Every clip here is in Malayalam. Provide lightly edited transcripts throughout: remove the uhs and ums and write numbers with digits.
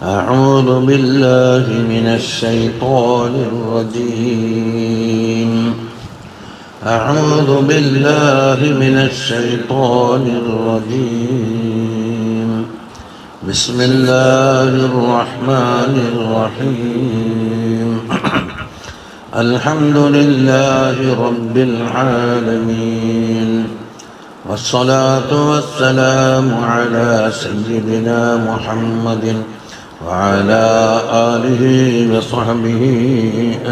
أعوذ بالله من الشيطان الرجيم أعوذ بالله من الشيطان الرجيم بسم الله الرحمن الرحيم الحمد لله رب العالمين والصلاة والسلام على سيدنا محمد وعلى آله وصحبه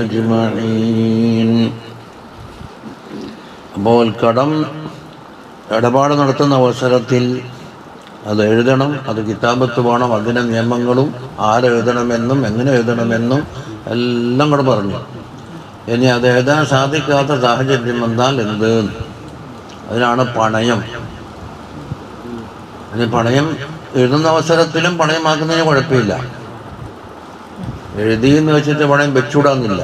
أجمعين. അപ്പോൾ ഇടപാട് നടത്തുന്ന അവസരത്തിൽ അത് എഴുതണം, അത് കിതാബത്ത് വേണം, അതിൻ്റെ നിയമങ്ങളും ആരെഴുതണമെന്നും എങ്ങനെ എഴുതണമെന്നും എല്ലാം കൂടെ പറഞ്ഞു. ഇനി അത് എഴുതാൻ സാധിക്കാത്ത സാഹചര്യം വന്നാൽ എന്ത്? അതിനാണ് പണയം. ഇനി പണയം എഴുതുന്ന അവസരത്തിലും പണയമാക്കുന്നതിന് കുഴപ്പമില്ല. എഴുതിയെന്ന് വെച്ചിട്ട് പണയം വെച്ചുകൂടാന്നില്ല,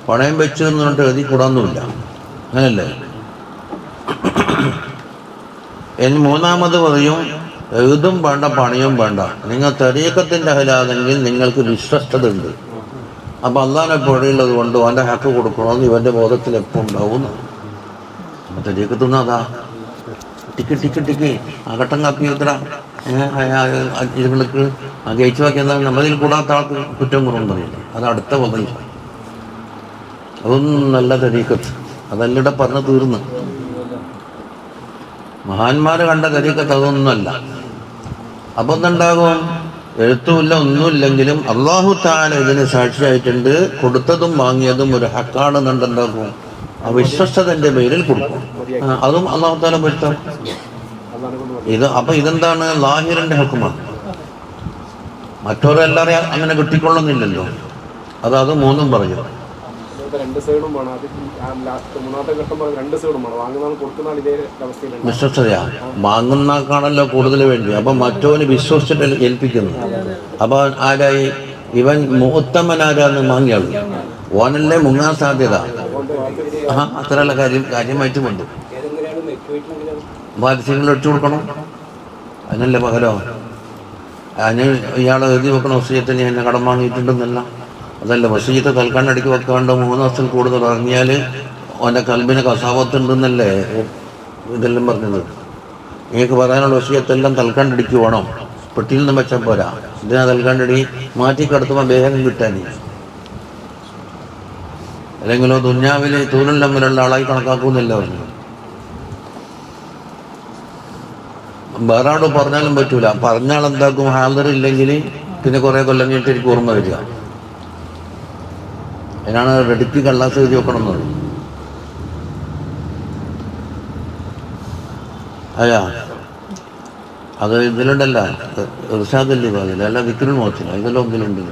പണയം വെച്ചു എന്ന് പറഞ്ഞിട്ട് എഴുതി കൂടാന്നുമില്ല, അങ്ങനല്ലേ? ഇനി മൂന്നാമത് പറയും, എഴുതും വേണ്ട പണയവും വേണ്ട. നിങ്ങൾ തരീഖത്തിൻ്റെ അഹലാണെങ്കിൽ നിങ്ങൾക്ക് വിശ്വസ്തത ഉണ്ട്. അപ്പം അള്ളാഹിനെ പൊഴിയുള്ളത് കൊണ്ട് അവൻ്റെ ഹക്ക് കൊടുക്കണമെന്ന് ഇവൻ്റെ ബോധത്തിൽ എപ്പോൾ ഉണ്ടാവും. തരീഖത്തുനിന്ന് അതാ ടിക്ക് അകട്ടം കാപ്പി എത്ര ഇതുങ്ങൾക്ക് ജയിച്ചു വാക്കിയെന്നാൽ നമ്മളിൽ കൂടാത്ത ആൾക്ക് കുറ്റം കുറവും പറയില്ല. അത് അടുത്ത വകയിൽ അതൊന്നും നല്ല തരീഖത്ത്, അതെല്ലാം പറഞ്ഞു തീർന്ന്. മഹാന്മാർ കണ്ട തരീഖത്ത് അതൊന്നുമല്ല. അപ്പം എന്തുണ്ടാകും? എഴുത്തുമില്ല, ഒന്നുമില്ലെങ്കിലും അള്ളാഹു തആല ഇതിന് സാക്ഷിയായിട്ടുണ്ട്. കൊടുത്തതും വാങ്ങിയതും ഒരു ഹക്കാണെന്നുണ്ടാകും. ആ വിശ്വസ്തതൻ്റെ പേരിൽ കൊടുക്കും. അതും അള്ളാഹു തആല പൊരുത്തം. ഇതെന്താണ്? ലാഹിറിന്റെ ഹുക്മാണ്. മറ്റോരെല്ലാവരെയും അങ്ങനെ കിട്ടിക്കൊള്ളുന്നില്ലല്ലോ. അത് മൂന്നും പറയും. വിശ്വസ്തതയാ വാങ്ങുന്നക്കാണല്ലോ കൂടുതൽ വേണ്ടി. അപ്പൊ മറ്റോന് വിശ്വസിച്ചിട്ട് ഏൽപ്പിക്കുന്നു. അപ്പൊ ആരായി? ഇവൻ മുഹത്തമ്മനാരാന്ന് വാങ്ങിയാൽ ഓനല്ലേ മുങ്ങാൻ സാധ്യത. അത്രയുള്ള കാര്യമായിട്ട് കൊണ്ട് വാരസ്യങ്ങൾ ഒഴിച്ചു കൊടുക്കണം. അതിനല്ലേ പകരോ? അതിന് ഇയാളെ എഴുതി വെക്കണ വസീയത്തിന് എന്നെ കടം വാങ്ങിയിട്ടുണ്ടെന്നല്ല. അതല്ല, വസീയത്ത് തൽക്കാലം അടിക്ക് വെക്കാണ്ട് 3 ദിവസം കൂടുതൽ ഇറങ്ങിയാൽ അവൻ്റെ കൽബിന് കസാവത്തുണ്ടെന്നല്ലേ ഇതെല്ലാം പറഞ്ഞത്. നിങ്ങൾക്ക് പറയാനുള്ള വസീയത്തെല്ലാം തൽക്കാലം അടിക്ക് വേണം, പെട്ടിയിൽ നിന്ന് വെച്ചാൽ പോരാ. ഇതിനാ തൽക്കാലം അടി മാറ്റി കിടത്തുമ്പോൾ വേഗം കിട്ടാൻ. അല്ലെങ്കിലോ ദുന്യാവിൽ തൂലും തമ്മിലുള്ള ആളായി കണക്കാക്കുന്നില്ല പറഞ്ഞു. വേറെ ആളോട് പറഞ്ഞാലും പറ്റൂല. പറഞ്ഞാൽ എന്താക്കും? ഹാജറില്ലെങ്കിൽ പിന്നെ കുറേ കൊല്ലം കഴിഞ്ഞിട്ട് എനിക്ക് ഓർമ്മ വരിക. അതിനാണ് റെഡിക്ക് കള്ളാസ് എഴുതി വെക്കണം എന്നത്. അയ്യാ അത് ഇതിലുണ്ടല്ല, ഇർഷാദല്ലേ അതിൽ, അല്ല വിക്രുൽ മോച്ചില്ല, ഇതെല്ലാം ഒന്നിലുണ്ട്.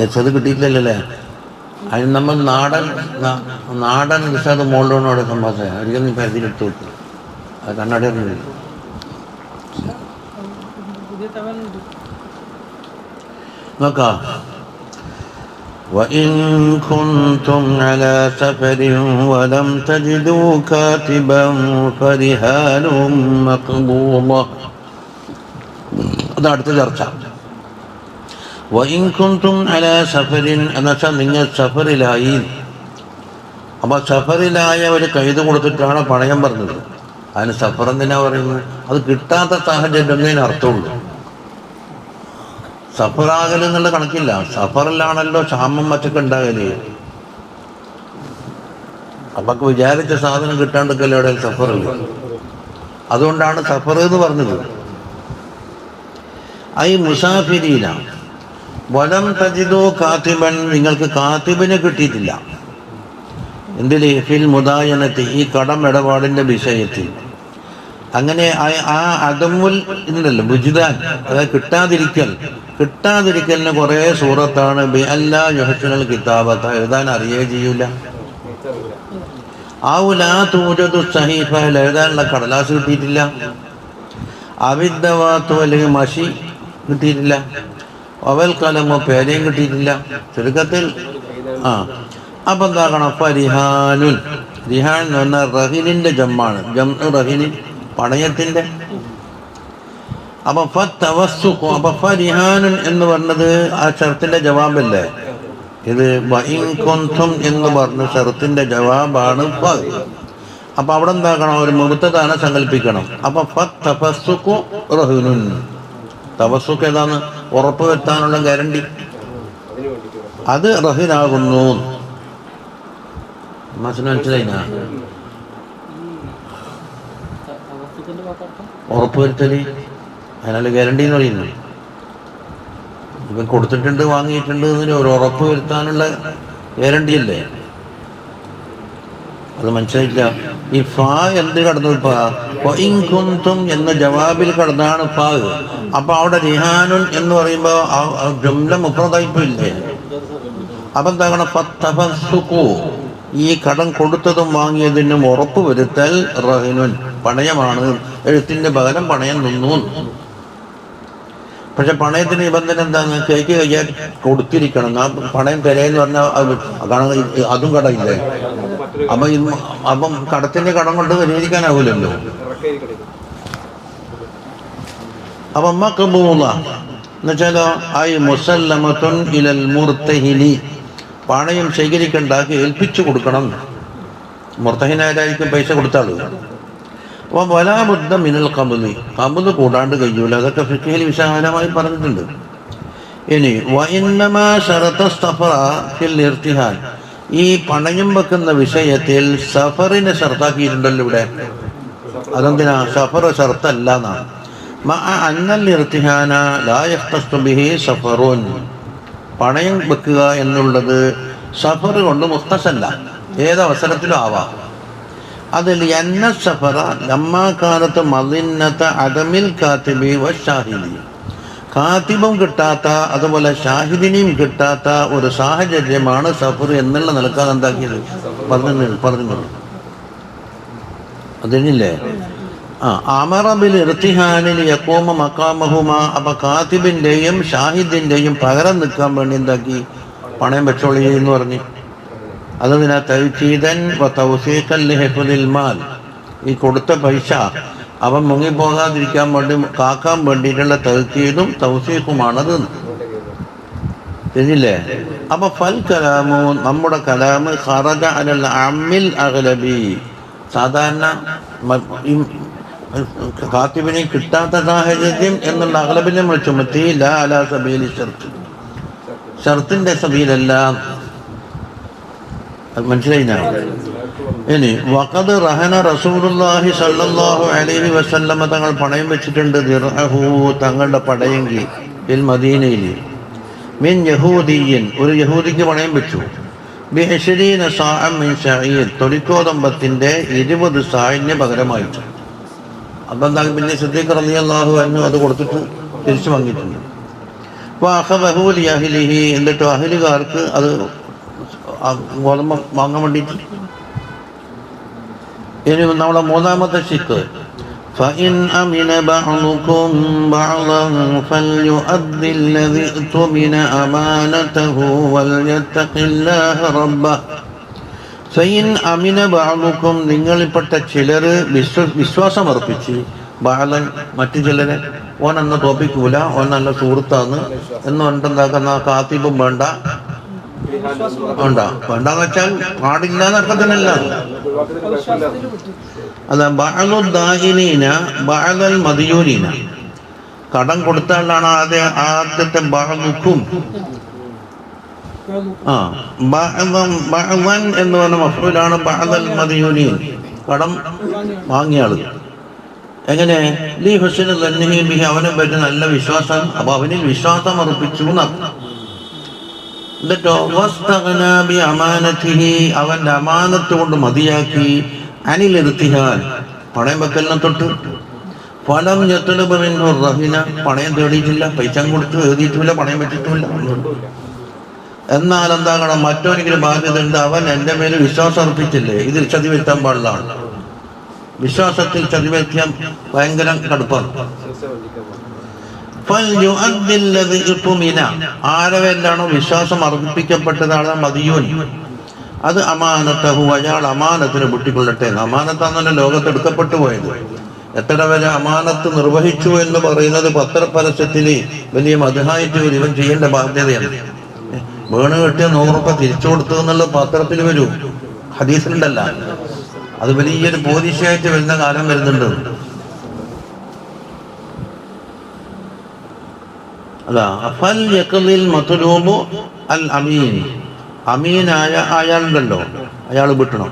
അത് കിട്ടിയിട്ടില്ലല്ലേ? അതിന് നമ്മൾ നാടൻ ഇർഷാദ് മോളിലോടെ സംഭാഷണം ഒരിക്കലും നീ പരിധിയിലെടുത്ത് വെക്കും. അത് കണ്ണാടി അറിഞ്ഞില്ല. നോക്കാം. وإن كنتم على سفر ولم تجدوا كاتبا فرهان مقبوضة. അതടുത്ത ചർച്ച. وإن كنتم على سفر എന്നുവെച്ചാൽ നിങ്ങൾ സഫറിലായി. അപ്പോൾ സഫറിലായ ഒരു കൈത് കൊടുത്തിട്ടാണ് പണയം പറഞ്ഞത്. അതിന് സഫർ എന്തിനാ പറയുന്നത്? അത് കിട്ടാത്ത സാഹചര്യം എന്നതിന് അർത്ഥമുള്ളൂ. സഫറാകൽ എന്നുള്ള കണക്കില്ല. സഫറിലാണല്ലോ ക്ഷാമം മറ്റൊക്കെ ഉണ്ടാകല്. അപ്പൊക്ക് വിചാരിച്ച സാധനം കിട്ടാണ്ടൊക്കെയല്ലേ അവിടെ സഫറില്ല. അതുകൊണ്ടാണ് സഫർ എന്ന് പറഞ്ഞത്. ഐ മുസാഫിരീന വലം തജിദു കാത്തിബൻ, നിങ്ങൾക്ക് കാത്തിബിനെ കിട്ടിയിട്ടില്ല. എന്തില്? ഫിൽ മുദായനത്തി, ഈ കടം ഇടപാടിൻ്റെ വിഷയത്തിൽ. അങ്ങനെ ആ അദമുൽ ഇല്ലല്ലോ ബുജ്ദാൻ, അതായത് കിട്ടാതിരിക്കലിന് കുറേ സൂറത്താണ്. ബി അല്ലാ യുഹ്സിനുൽ കിതാബത, എഴുതാൻ അറിയേ ചെയ്യൂല. ഔലാ തൂജദു സഹീഫ, എഴുതാനുള്ള കടലാസ് കിട്ടിയിട്ടില്ല. അവിദ്ദവാത്തു, അല്ലെങ്കിൽ മഷി കിട്ടിയിട്ടില്ല. അവൽ കലമോ, പേനയും കിട്ടിയിട്ടില്ല. ചുരുക്കത്തിൽ അപ്പം എന്താക്കണം? പരിഹാനുൻ, റിഹാൻ എന്ന് പറഞ്ഞാൽ റഹിനിന്റെ ജമ്മാണ്. റഹിനി പണയത്തിന്റെ. അപ്പൊ റിഹാനുൻ എന്ന് പറഞ്ഞത് ആ ഷർത്തിന്റെ ജവാബല്ലേ. ഇത് വഇൻ കുൻതും എന്ന് പറഞ്ഞ ഷർത്തിന്റെ ജവാബാണ് ഫ. അപ്പൊ അവിടെ എന്താക്കണം, ഒരു മുബത്തദാനെ സങ്കല്പിക്കണം. അപ്പൊ ഫത്തഫസ്സുഖു റഹ്നുൻ. തവസ്സുഖ് ഏതാണ്? ഉറപ്പ് വരുത്താനുള്ള ഗ്യാരണ്ടി. അത് റഹിനാകുന്നു. മനസ്സിലായിനാ? ഉറപ്പ് വരുത്തല്, അതിനുള്ള ഗ്യാരണ്ടി എന്ന് പറയുന്നു. ഇവൻ കൊടുത്തിട്ടുണ്ട് വാങ്ങിയിട്ടുണ്ട് എന്നൊരു ഒരു ഉറപ്പ് വരുത്താനുള്ള ഗ്യാരണ്ടി അല്ലേ. അത് മനസ്സിലായില്ല. ഈ ഫാ എന്ത് കടന്നു? ഫഇൻകുൻതും എന്ന ജവാബിൽ കടന്നാണ് ഫാ. അപ്പൊ അവിടെ റിഹാനുൻ എന്ന് പറയുമ്പോ ജുംല മുഫ്രദായിപ്പില്ലേ. അപ്പൊ എന്താകണം? ഫത്തഫസ്സുഖു, ഈ കടം കൊടുത്തതും വാങ്ങിയതിനും ഉറപ്പ് വരുത്തൽ റഹിനുൻ, പണയമാണ്. എഴുത്തിന്റെ പകരം പണയം നിന്നു. പക്ഷെ പണയത്തിന് നിബന്ധന എന്താണ്? കേക്ക് കഴിയാൻ കൊടുത്തിരിക്കണം. ആ പണയം തരേന്ന് പറഞ്ഞാൽ അതും കടയില്ലേ. അപ്പം കടത്തിന്റെ കടം കൊണ്ട് പരിഹരിക്കാനാവൂലല്ലോ. അപ്പൊ മഖ്ബൂള എന്നുവെച്ചാലോ ഐ മുസല്ലമത്തുൻ ഇലൽ മുർത്തഹിനി, പണയം ശേഖരിക്കണ്ടാക്കി ഏൽപ്പിച്ചു കൊടുക്കണം. മുർത്തഹിനായിരിക്കും പൈസ കൊടുത്താള്. അപ്പോൾ വലാബുദ്ധ മിനൽ ഖബ്ളി, ഖബ്ള് കൂടാണ്ട് കഴിയൂല. അതൊക്കെ ഫിഖ്ഹിൽ വിശാലമായി പറഞ്ഞിട്ടുണ്ട്. ഇനി വഇന്നമാ ശറത സഫറ ഫിൽ ഇർതിഹാൻ, ഈ പണയം വെക്കുന്ന വിഷയത്തിൽ സഫറിനെ ഷർത്താക്കിയിട്ടുണ്ടല്ലോ ഇവിടെ. അതെന്തിനാ? സഫർ ഷർത്തല്ല എന്നാണ്. മഅ അന്നൽ ഇർതിഹാന ലാ യഖ്തസ്സു ബിഹി സഫറുൻ, പണയം വെക്കുക എന്നുള്ളത് സഫർ കൊണ്ട് മുഖ്തസല്ല, ഏതവസരത്തിലും ആവാം. അതിൽ എന്ന സഫറ ലമ്മാകാലത്ത് മദിന്നത അദമിൽ കാത്തിബി വ ഷാഹിദി, കാത്തിബും കിട്ടാത്ത അതുപോലെ ഷാഹിദിനെയും കിട്ടാത്ത ഒരു സാഹചര്യമാണ് സഫർ എന്നുള്ള നിലക്കാതെ എന്താക്കിയത് പറഞ്ഞു. അതിനില്ലേ അമറബിൽ ഇർതിഹാനിൽ യഖൂമ മഖാമഹുമ, അപ്പൊ കാത്തിബിന്റെയും ഷാഹിദിന്റെയും പകരം നിൽക്കാൻ വേണ്ടി എന്താക്കി? പണയം വെച്ചോളി എന്ന് പറഞ്ഞു. അതിനാ തൗകീദൻ വ തൗസീഖൻ ലിഹിഫ്ദിൽ മാൽ, ഈ കൊടുത്ത പൈസ അവൻ മുങ്ങിപ്പോകാതിരിക്കാൻ വേണ്ടി കാക്കാൻ വേണ്ടിയിട്ടുള്ള തൗകീദും തൗസീഖുമാണത്. ശരിയില്ലേ? അപ്പൊ ഫൽ കലാമു, നമ്മുടെ കലാമ് ഖറജ അലൽ അമ്മിൽ അഗ്ലബി, സാധാരണ കാത്തിബിനെ കിട്ടാത്ത സാഹചര്യം എന്നുള്ള അഗ്ലബിനെ നമ്മൾ ചുമത്തി. ലാ അലാ സബീലി ഷർത്ത്, ഷർത്തിന്റെ സബീലല്ല. മനസ്സിലായിനാ? ഇനി വഖദ് റഹന റസൂലുള്ളാഹി സ്വല്ലല്ലാഹു അലൈഹി വസല്ലമ, തങ്ങൾ പണയം വെച്ചിട്ടുണ്ട് ദിർഹു, തങ്ങളുടെ പടയെങ്കിൽ ഫിൽ മദീനയിൽ മിൻ യഹൂദിയൻ, ഒരു യഹൂദിക്ക് പണയം വെച്ചു. ബി20 സാഅം മിൻ ശഈർ, തൊലിക്കോതമ്പത്തിന്റെ 20 സായിന് പകരമായിട്ട്. അപ്പം പിന്നെ സിദ്ദീഖ് റളിയല്ലാഹു അൻഹു അത് കൊടുത്തിട്ട് തിരിച്ചു വാങ്ങിയിട്ടുണ്ട്. വഅഖദഹു ലിഅഹ്ലിഹി, എന്നിട്ട് അഹ്ലുകാർക്ക് അത് ഗോതമ്പ് വാങ്ങാൻ വേണ്ടിയിട്ട്. ഇനി നമ്മളെ മൂന്നാമത്തെ ശിക്ക്, فإن أمن بعضكم بعضا فليؤدي الذي اؤتمن أمانته وليتق الله ربه. فإن أمن بعضكم, നിങ്ങളിൽപ്പെട്ട ചിലർ വിശ്വാസം അർപ്പിച്ച്, ബാലൻ മറ്റു ചിലരെ ഓനന്ന് തോപ്പിക്കൂല, ഓൻ നല്ല സുഹൃത്താന്ന് എന്ന് പറഞ്ഞിട്ടുണ്ടാക്കുന്ന കാത്തിബും വേണ്ട. വേണ്ടെന്ന് വെച്ചാൽ പാടില്ല എന്നർത്ഥത്തിനല്ല. അതാ ബഅലുദ്ദാഹിനീന ബഅലൽ മദിയൂനീന, കടം കൊടുത്താലാണ് ആദ്യത്തെ ബഅലുക്കും. ബഅലൻ എന്ന് പറഞ്ഞ മഫ്ഊലാണ് ബഅലൽ മദിയൂനീൻ, കടം വാങ്ങിയ ആള്. എങ്ങനെ? ലീ ഹുസ്ന ദന്നിഹി ബിഹി, അവനെ പറ്റി നല്ല വിശ്വാസം, അപ്പൊ അവനിൽ വിശ്വാസം അർപ്പിച്ചു എന്നർത്ഥം. എന്നിട്ടോ വസ്തഗ്നാ ബി അമാനതിഹി, അവന്റെ അമാനത്ത് കൊണ്ട് മതിയാക്കി. അനിൽ ഇർതിഹാൻ, പണയം വെക്കലിനെ തൊട്ട്. ഫലം യത്ലബ് മിൻഹു റഹിന, പണയം തേടിയിട്ടില്ല, പൈസ കൊടുത്ത് എഴുതിയിട്ടില്ല, പണയം വെച്ചിട്ടില്ല. എന്നാൽ എന്താകണം? മറ്റൊരിക്കലും ബാധ്യത ഉണ്ട്, അവൻ എൻ്റെ മേൽ വിശ്വാസം അർപ്പിച്ചില്ലേ, ഇതിൽ ചതി വരുത്താൻ പാടില്ല. വിശ്വാസത്തിൽ ചതി വരുത്താൻ ഭയങ്കര കടുപ്പാണ്. ആരവെല്ലാണോ വിശ്വാസം അർപ്പിക്കപ്പെട്ടതാണ് മദിയൂൻ, അത് അമാനത്തഹു, അയാൾ അമാനത്തിന് വിട്ടിക്കൊള്ളട്ടെ. അമാനത്താന്നല്ല ലോകത്തെടുക്കപ്പെട്ടു പോയത്. എത്ര വരെ അമാനത്ത് നിർവഹിച്ചു എന്ന് പറയുന്നത് പത്രപരസ്യത്തിൽ വലിയ മധുഹായിട്ട് വരും. ഇവൻ ചെയ്യേണ്ട ബാധ്യതയാണ്. വീണ് കിട്ടിയ 100 രൂപ തിരിച്ചു കൊടുത്തു എന്നുള്ള പത്രത്തിൽ വരൂ, ഹദീസിലുണ്ടല്ല. അത് വലിയൊരു പോലീസായിട്ട് വരുന്ന കാലം വരുന്നുണ്ട്. അതാ അഫൽ യഖ്ലിൽ മത്ലൂബു അൽ അമീൻ, അമീനായ അയാളുണ്ടല്ലോ, അയാൾ വിട്ടണം.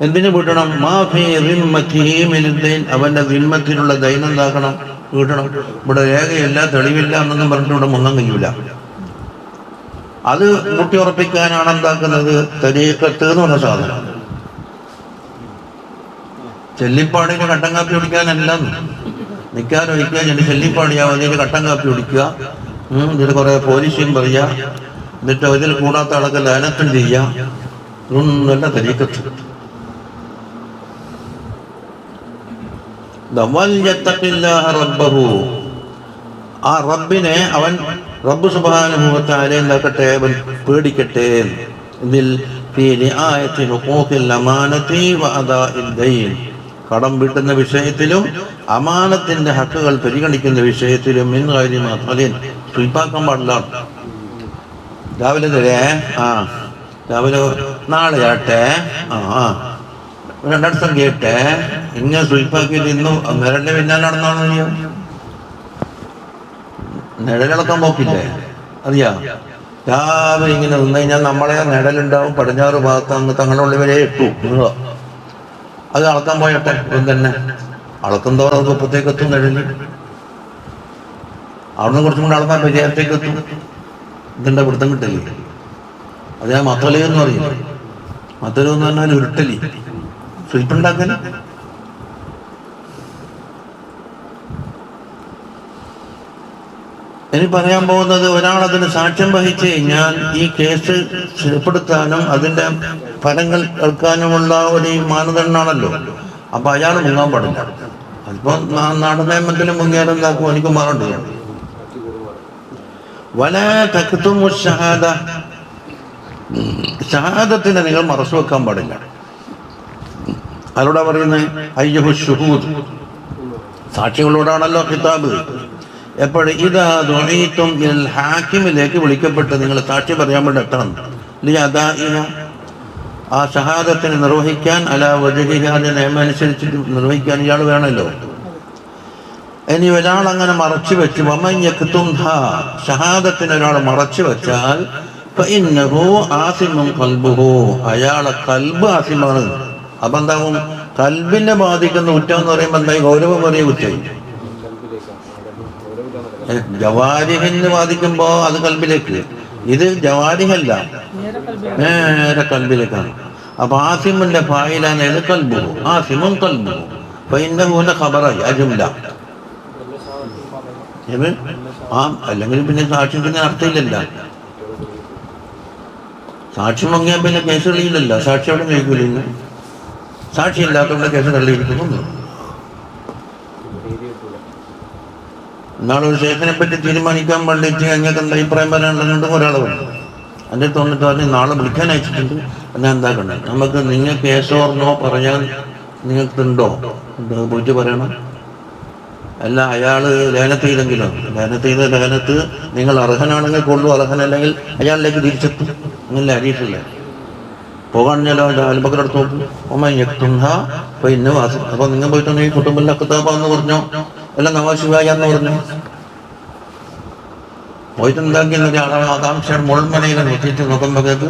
എന്തിനു വിട്ടണം? മാഫി റിമ്മത്തിഹി മിൻ ദൈൻ, അവന്റെ ദിമ്മത്തിലുള്ള ദൈൻ എന്താക്കണം? വീട്ടണം. ഇവിടെ രേഖയില്ല, തെളിവില്ല എന്നൊന്നും പറഞ്ഞിട്ട് ഇവിടെ മുങ്ങാൻ കഴിയൂല. അത് മുട്ടി ഉറപ്പിക്കാനാണ് എന്താക്കുന്നത്? തരീഖത്ത് എന്ന് പറഞ്ഞ സാധനം. ചെല്ലിപ്പാടിന് കട്ടൻ കാപ്പി കുടിക്കാനല്ല, നിൽക്കാൻ ഒഴിക്കുക, ഞാൻ ചെല്ലിപ്പാടിയാവും, അതിന് കട്ടൻ കാപ്പി കുടിക്കുക, ഇതിൽ കുറെ പോലീസും പറയുക, എന്നിട്ട് ഇതിൽ കൂടാത്ത ആളൊക്കെ ലാനത്തും ചെയ്യുക. ഇതൊന്നല്ല തരീഖത്ത്. ആ റബ്ബിനെ അവൻ റബ്ബ് സുബ്ഹാനഹു വ തആല എന്താക്കട്ടെ? അവൻ പേടിക്കട്ടെ. ഇതിൽ കടം വീട്ടുന്ന വിഷയത്തിലും അമാനത്തിന്റെ ഹക്കുകൾ പരിഗണിക്കുന്ന വിഷയത്തിലും ഇന്ന് കാര്യം മാത്രം സുയിപ്പാക്കാൻ പാടില്ല. രാവിലെ തരേ, രാവിലെ നാളെ ആട്ടെ, രണ്ടിടത്തും കേട്ടെ, ഇങ്ങനെ സുയിപ്പാക്കിയിട്ട് ഇന്നു നിഴലിന്റെ പിന്നാലെ നടന്നാണോ? നിഴലിളക്കാൻ പോക്കില്ലേ? അറിയാ, രാവിലെ ഇങ്ങനെ നിന്ന് കഴിഞ്ഞാൽ നമ്മളെ നിഴലുണ്ടാവും. പടിഞ്ഞാറ് ഭാഗത്ത് തങ്ങളുടെ വരെ ഇട്ടു. അത് അളക്കാൻ പോയട്ടെ, തന്നെ അളക്കുന്തോറും അത് ഒപ്പത്തേക്ക് എത്തും നിഴല്. അവിടുന്ന് കുറച്ചും കൂടെ അളക്കാൻ പരിഹാരത്തേക്ക് എത്തും. ഇതിൻ്റെ പിടുത്തം കിട്ടല്ലേ? അത് ഞാൻ മത്തലി എന്ന് പറയും. മത്തലി എന്ന് പറഞ്ഞാൽ ഉരുട്ടലി, സുയിപ്പുണ്ടാക്കൽ. ഇനി പറയാൻ പോകുന്നത്, ഒരാളതിന് സാക്ഷ്യം വഹിച്ച് കഴിഞ്ഞാൽ ഈ കേസ് സ്ഥിരപ്പെടുത്താനും അതിൻ്റെ ഫലങ്ങൾ കേൾക്കാനുമുള്ള ഒരു മാനദണ്ഡമാണല്ലോ. അപ്പൊ അയാൾ മുങ്ങാൻ പാടില്ല. അതിപ്പോ നാടനിയമത്തിലും മുങ്ങിയാലെന്താക്കും? എനിക്ക് മാറുണ്ട്. വല തക്തുമു ഷഹാദ, ഷഹാദത്തിനെ നിങ്ങൾ മറച്ചു വെക്കാൻ പാടില്ല. അതിലൂടെ പറയുന്നത് അയ്യഹു ഷുഹൂദ്, സാക്ഷികളോടാണല്ലോ കിതാബ്. എപ്പോഴും ഇതാ ദുഈതും ഇൽ ഹാക്കിമിലേക്ക് വിളിക്കപ്പെട്ട് നിങ്ങൾ സാക്ഷി പറയാൻ വേണ്ടി എത്തണം. ലിയദാഇന, ആ ഷഹാദത്തിനെ നിർവഹിക്കാൻ, അലാ വജ്ഹിഹാ, നിയമം അനുസരിച്ചിട്ട് നിർവഹിക്കാൻ ഇയാൾ വേണമല്ലോ. ഇനി ഒരാൾ അങ്ങനെ മറച്ചു വെച്ച്, വമൻ യക്തുംഹാ, ഷഹാദത്തിന് ഒരാൾ മറച്ചു വെച്ചാൽ, ഫഇന്നഹു ആസിമുൻ ഖൽബുഹു, അയാളെ കൽബ് ആസിമാണ്. അപ്പൊ എന്താവും? കൽബിനെ ബാധിക്കുന്ന കുറ്റം എന്ന് പറയുമ്പോൾ എന്തായി? ഗൗരവമേറിയ കുറ്റം. ജവാരിഹിന് ബാധിക്കുമ്പോ അത് കൽബിലേക്ക്, ഇത് ജവാരിഹല്ല, നേരെ കൽബിലേക്കാണ്. അപ്പൊ ആസിമിന്റെ ഫായിലാണ് ഏത്? കൽബു. ആസിമുൻ കൽബു. ഫഇന്നഹു ഖബറായി അജുംല. അല്ലെങ്കിൽ പിന്നെ സാക്ഷ്യത്തിന് അർത്ഥമില്ലല്ല. സാക്ഷ്യം വാങ്ങിയാൽ പിന്നെ കേസ് തെളിയില്ലല്ല. സാക്ഷി അവിടെ കഴിക്കില്ല. സാക്ഷി ഇല്ലാത്തതുകൊണ്ട് കേസ് തെളിയിരിക്കുന്നു. എന്നാളൊരു ശേഖനെ പറ്റി തീരുമാനിക്കാൻ വേണ്ടിയിട്ട് ഞങ്ങൾക്ക് എന്താ അഭിപ്രായം പറയാനുള്ളതുകൊണ്ട് ഒരാൾ പറഞ്ഞു. എൻ്റെ തോന്നിട്ട് പറഞ്ഞ് നാളെ വിളിക്കാൻ അയച്ചിട്ടുണ്ട്. എന്നാൽ എന്താക്കണ്ടേ, നമുക്ക് നിങ്ങൾ കേസോ ഓർണോ പറയാൻ നിങ്ങൾക്കുണ്ടോ? പോയിട്ട് പറയണം. അല്ല, അയാൾ ലേനത്ത് ചെയ്തെങ്കിലോ, ലേനത്ത് നിങ്ങൾ അർഹനാണെങ്കിൽ കൊള്ളു, അർഹനല്ലെങ്കിൽ അയാളിലേക്ക് തിരിച്ചെത്തും. അങ്ങനെ അരീക്ഷല്ലേ പോകാണെങ്കിലോ അൽബക്കർ അടുത്ത് നോക്കും. അപ്പൊ ഇന്ന വാസം. അപ്പൊ നിങ്ങൾ പോയിട്ടുണ്ടെങ്കിൽ കുട്ടുമ്പല്ല കിതാബാന്ന് പറഞ്ഞോ, എല്ലാം നവാശിവായ എന്ന് പറഞ്ഞു. പോയിട്ട് എന്താക്കി ആകാംക്ഷ മുൾമനയിൽ നോക്കിയിട്ട് നോക്കുമ്പോഴേക്ക്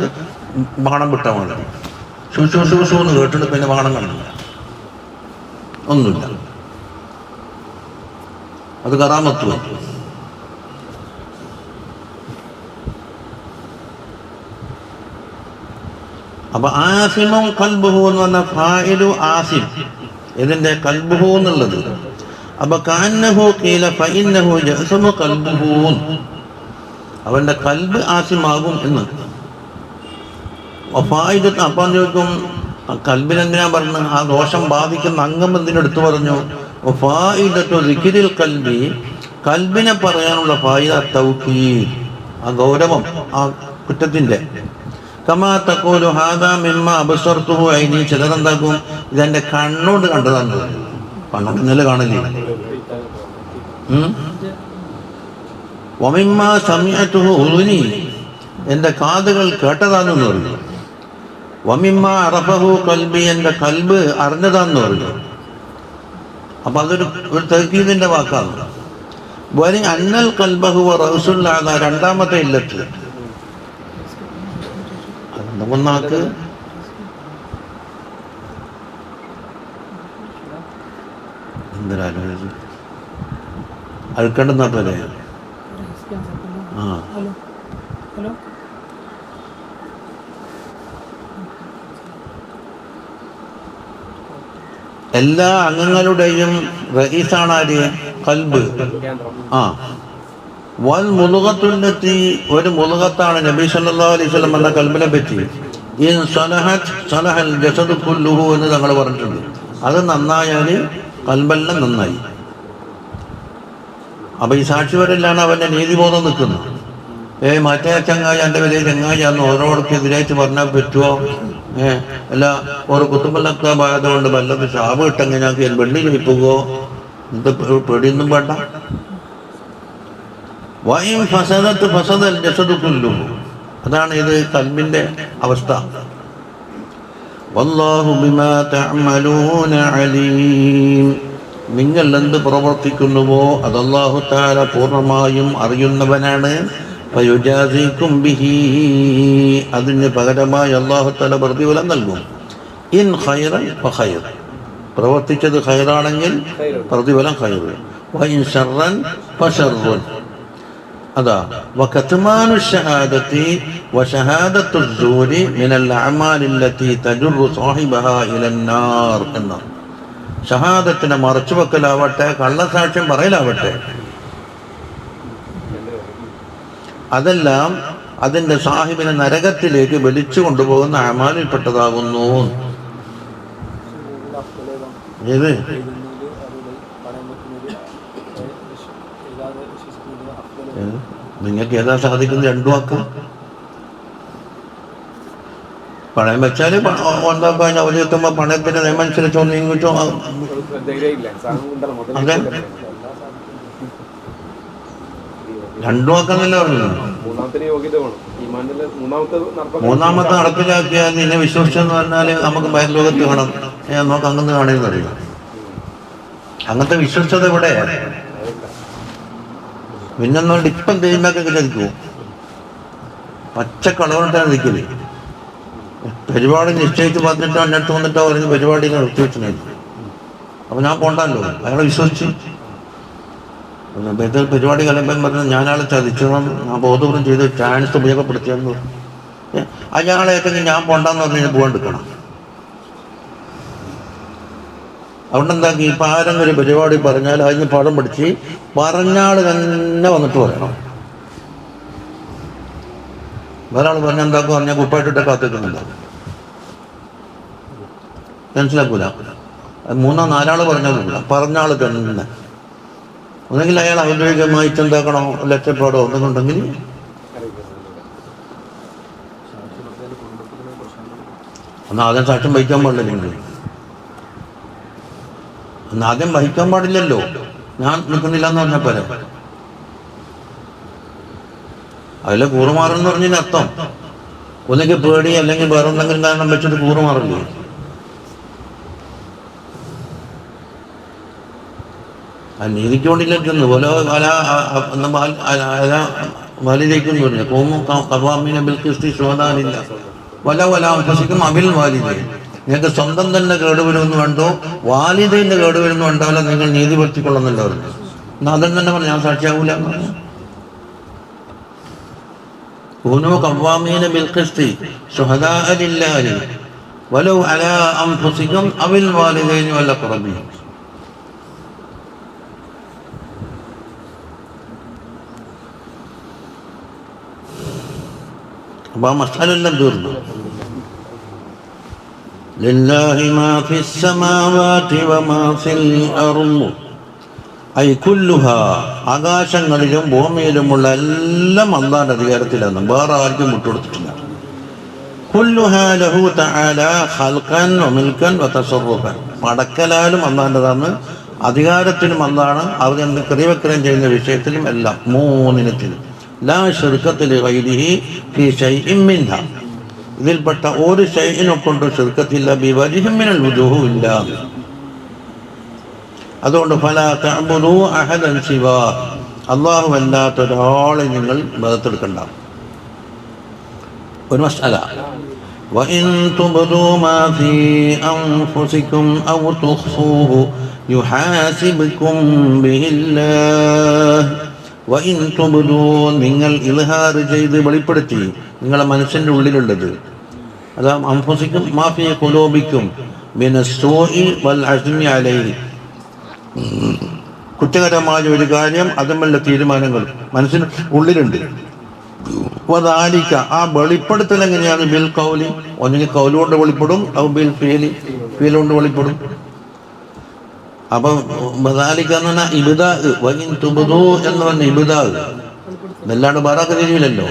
ബാണം വിട്ടാൽ മതി. ഷൂ എന്ന് കേട്ടിട്ട് പിന്നെ ബാണം കണ്ടില്ല, ഒന്നുമില്ല. അത് കറാമത്ത്. അപ്പൊ ആസിമും കൽബുഹു എന്ന് പറഞ്ഞ ഫായിലു ആസിം, ഇതിന്റെ കൽബുഹു എന്നുള്ളത്. അപ്പൊ കാന്നഹു ഖീല ഫഇന്നഹു യഅ്സമു ഖൽബുഹു, അവന്റെ കൽബ് ആസിമാകും എന്ന്. ഫായിദത്ത്, അപ്പം ചോദിക്കും കൽബിനെന്തിനാ പറഞ്ഞു? ആ ദോഷം ബാധിക്കുന്ന അംഗം എന്തിനെടുത്തു പറഞ്ഞു? ഫായിദത്തു ദിക്രിൽ കൽബി, കൽബിനെ പറയാനുള്ള ഫായിദ തൗഖീർ, ആ ഗൗരവം, ആ കുറ്റത്തിന്റെ. കമാ തഖൂലു ഹാദാ മിമ്മ അബ്സർതുഹു ഐനി. ചിലരെന്താക്കും, ഇതെന്റെ കണ്ണോട് കണ്ടതാന്ന് പറയും. കണ്ണോട് ഇന്നലെ കാണില്ലേ. വമിമ്മ സമിഅതുഹു ഉദുനി, എൻ്റെ കാതുകൾ കേട്ടതാണെന്ന് പറഞ്ഞു. വമിമ്മ അറഫഹു ഖൽബി, എൻ്റെ കൽബ് അറിഞ്ഞതാന്ന് പറഞ്ഞു. അപ്പൊ അതൊരു തഹ്കീദിന്റെ വാക്കാണ്. വലി അന്നൽ ഖൽബഹു റഅസുൽ അഅ്ല, രണ്ടാമത്തെ ഇല്ലത്ത്. ഒന്നാക്ക് എന്തിനാലോചിച്ചു അഴുക്കണ്ടെന്നാ പോലെ. ആ എല്ലാ അംഗങ്ങളുടെയും റഈസാണ് ആര്? ഖൽബ്. ആ വൽ മുളുഗത്തുല്ലത്തി, ഒരു മുളുഗത്താണ് നബി സല്ലല്ലാഹു അലൈഹി വസല്ലം എന്ന കൽബിനെ പറ്റി. ഇൻ സലഹത് സലഹൽ ജസദു കുല്ലുഹു എന്ന് തങ്ങൾ പറഞ്ഞിട്ടുണ്ട്. അത് നന്നായാൽ കൽബെല്ലാം നന്നായി. അപ്പൊ ഈ സാക്ഷിവരെല്ലാണ് അവന്റെ നീതിബോധം നിൽക്കുന്നത്. മറ്റേ ചങ്ങായി എൻ്റെ വലിയ ചങ്ങായിയാന്ന് ഓരോടൊക്കെതിരായിട്ട് പറഞ്ഞാൽ പറ്റുമോ? അല്ല ഓരോ കുത്തുമ്പല്ലക്കായതുകൊണ്ട് വല്ലത് ശാപം ഇട്ടെങ്ങനെയാക്കി വെള്ളി ചോദിപ്പുകയോ എന്ത് പേടിയൊന്നും വേണ്ട. വൈം ഫസദത്ത് ഫസദൽ ജസദു കുല്ലുഹു, അതാണ് ഇത് കൽബിന്റെ അവസ്ഥ. വല്ലാഹു ബിമാ തഅമലൂന അലീം, നിങ്ങൾ എന്ത് പ്രവർത്തിക്കുന്നുവോ അത് അല്ലാഹു തആല പൂർണ്ണമായും അറിയുന്നവനാണ്. ഫയുജാസികും ബിഹി, അതിന് പകരമായി അല്ലാഹു തആല പ്രതിഫലം നൽകും. ഇൻ ഖൈറൻ ഫഖൈർ, പ്രവർത്തിച്ചത് ഖൈറാണെങ്കിൽ പ്രതിഫലം ഖൈർ. വഇൻ ശർറൻ ഫശർറുൻ, അതാ വകത്മാനു ഷഹാദത്തി വശഹാദത്തു الزൂരി മിനൽ അഅമാലില്ലത്തി തജുറു സാഹിബഹാ ഇലന്നാർ എന്ന. ഷഹാദത്തിനെ മറച്ചുവെക്കലാവട്ടെ, കള്ളസാക്ഷ്യം പറയലാവട്ടെ, അതെല്ലാം അതിൻ്റെ സാഹിബിനെ നരകത്തിലേക്ക് വലിച്ചു കൊണ്ടുപോകുന്ന അമാലിൽപ്പെട്ടതാകുന്നു. ഏത് നിങ്ങൾക്ക് ഏതാ സാധിക്കുന്നത്? രണ്ടു വാക്കും പണയം വെച്ചാല് എന്താ അവരെത്തുമ്പോ പണയത്തിന്റെ നിയമം അനുസരിച്ചോ നീങ്ങിച്ചോ. അതെ, രണ്ടു വാക്കെന്നല്ലേ പറഞ്ഞു. മൂന്നാമത്തെ നടപ്പിലാക്കിയാൽ നിന്നെ വിശ്വസിച്ചെന്ന് പറഞ്ഞാല് നമുക്ക് ബഹിർലോകത്ത് കാണാം. നമുക്ക് അങ്ങനെ കാണുമെന്ന് അറിയാം. അങ്ങനത്തെ വിശ്വസിച്ചത് ഇവിടെ പിന്നെന്നോണ്ട് ഇപ്പം ദൈവമൊക്കെ ചതിക്കുമോ? പച്ചക്കളവണിട്ടാണ് നിൽക്കല്. പരിപാടി നിശ്ചയിച്ച് പറഞ്ഞിട്ടോ എൻ്റെ അടുത്ത് വന്നിട്ടോ പറഞ്ഞ് പരിപാടി നിർത്തി വെച്ചിട്ടുണ്ടായിരുന്നു. അപ്പൊ ഞാൻ പോണ്ടല്ലോ, അയാളെ വിശ്വസിച്ച് പരിപാടി കലമ്പൻ പറഞ്ഞത് ഞാനാളെ ചതിച്ചതാണ്, ഞാൻ ബോധപൂർവം ചെയ്ത് ചാൻസ് ഉപയോഗപ്പെടുത്തിയെന്ന് പറഞ്ഞു. അയാളെയൊക്കെ ഞാൻ പോണ്ടെന്ന് പറഞ്ഞ് പോകാണ്ടിരിക്കണം. അതുകൊണ്ട് എന്താക്കി, ഇപ്പം ആരെങ്കിലും ഒരു പരിപാടി പറഞ്ഞാൽ അതിന് പാഠം പഠിച്ച് പറഞ്ഞാൾ തന്നെ വന്നിട്ട് പറയണം. ഒരാൾ പറഞ്ഞാൽ എന്താക്കും പറഞ്ഞാൽ കുപ്പായിട്ടിട്ട് കാത്തിക്കുന്നില്ല, മനസ്സിലാക്കൂല. മൂന്നോ നാലാൾ പറഞ്ഞാലില്ല, പറഞ്ഞാൾ തന്നെ. ഒന്നെങ്കിൽ അയാൾ ഔദ്യോഗികമായിട്ട് എന്താക്കണോ ലക്ഷപ്പാടോ ഒന്നുണ്ടെങ്കിൽ എന്നാൽ ആദ്യം സാക്ഷ്യം വഹിക്കാൻ പാടില്ല. നിങ്ങൾ എന്നാൽ ആദ്യം വഹിക്കാൻ പാടില്ലല്ലോ. ഞാൻ നിൽക്കുന്നില്ല എന്ന് പറഞ്ഞ പോലെ അതിലെ കൂറുമാറെന്ന് പറഞ്ഞതിന് അർത്ഥം ഒന്നെങ്കിൽ പേടി അല്ലെങ്കിൽ വേറെ എന്തെങ്കിലും കാരണം വെച്ചിട്ട് കൂറുമാറില്ലേ. നീതിക്ക് വേണ്ടിയില്ലെന്ന് പോലെ വാലിലേക്കെന്ന് പറഞ്ഞു. കോമു ബിൽക്കിസ്തി ശോധാനില്ല വല വലാംഫസിക്കും അബിൽ വാലിദേ. നിങ്ങൾക്ക് സ്വന്തം തന്നെ കേടുവരുമെന്ന് വേണ്ടോ വാലിദൈൻ്റെ കേടുവരുമെന്ന് വേണ്ടാവില്ല, നിങ്ങൾ നീതി വരുത്തിക്കൊള്ളുന്നല്ലോ പറഞ്ഞു. എന്നാൽ അതും തന്നെ പറഞ്ഞു ഞാൻ സാക്ഷിയാവൂല എന്ന് പറഞ്ഞു. കൂനൂ ഖവ്വാമീന ബിൽഖിസ്തി ശുഹദാഅ ലില്ലാഹി വലൗ അലാ അൻഫുസികും അബിൽ വാലിദൈനി വൽ അഖ്റബീൻ. അപ്പോൾ ആ മസാലെല്ലാം തീർന്നു. ലില്ലാഹി മാ ഫിസ് സമാവാതി വമാ ഫിൽ അർള് ഐ കുല്ലുഹാ, ആകാശങ്ങളിലും ഭൂമിയിലുമുള്ള എല്ലാം അല്ലാഹുവിന്റെ അധികാരത്തിലാണ്. വേറെ ആർക്കും വിട്ടുകൊടുത്തിട്ടില്ല. കുല്ലുഹാ ലഹു തആല ഖൽഖൻ വമിൽകൻ വതസറുഫൻ. പടക്കലാലും അല്ലാഹുവിൻ്റെതാണ്, അധികാരത്തിലും അല്ലാഹുവാണ്, അവരെന്ന് കറിവെക്കലും ചെയ്യുന്ന വിഷയത്തിലും എല്ലാം, മൂന്നിനത്തിലും. ലാ ശിർകത ലിഗൈരിഹി ഫീ ശൈഇൻ മിൻഹാ. ഇതിൽപ്പെട്ട ഒരു ഷൈഇനെ കൊണ്ട് ശിർക്കത്തില്ല, ബിവജ്ഹിൻ മിനൽ വുജൂഹ് ഇല്ല. അതുകൊണ്ട് ഫലാ തഅബുദൂ അഹദൻ സിവാ, അല്ലാഹു അല്ലാത്ത ഒരാളെ നിങ്ങൾ ബദത്തെടുക്കണ്ട. ഒരു മസ്അല, وإن تبدوا ما في أنفسكم أو تخفوه يحاسبكم به الله. وإن تبدوا, നിങ്ങൾ ഇൽഹാർ ചെയ്ത് വെളിപ്പെടുത്തി നിങ്ങളുടെ മനസ്സിൻ്റെ ഉള്ളിലുള്ളത്, അതാ അൻഫുസിക്കും മാ ഫീ ഖുലൂബിക്കും മിനസ്സൂഇ വൽ അസ്മി അലൈഹി, കുറ്റകരമായ ഒരു കാര്യം അതുമല്ല തീരുമാനങ്ങൾ മനസ്സിന് ഉള്ളിലുണ്ട്. വദാലിക, ആ വെളിപ്പെടുത്തൽ എങ്ങനെയാണ്? ബിൽ ഖൗലി, ഒന്നുകിൽ ഖൗല് കൊണ്ട് വെളിപ്പെടും, ഔ ബിൽ ഫീലി, ഫീൽ കൊണ്ട് വെളിപ്പെടും. അപ്പം വദാലിക എന്ന് പറഞ്ഞാൽ ഇബ്ദാ, വഇൻ തുബ്ദൂ എന്ന് പറഞ്ഞ ഇബ്ദാ, എന്നല്ലാണ്ട് വേറെ തിരിയില്ലല്ലോ.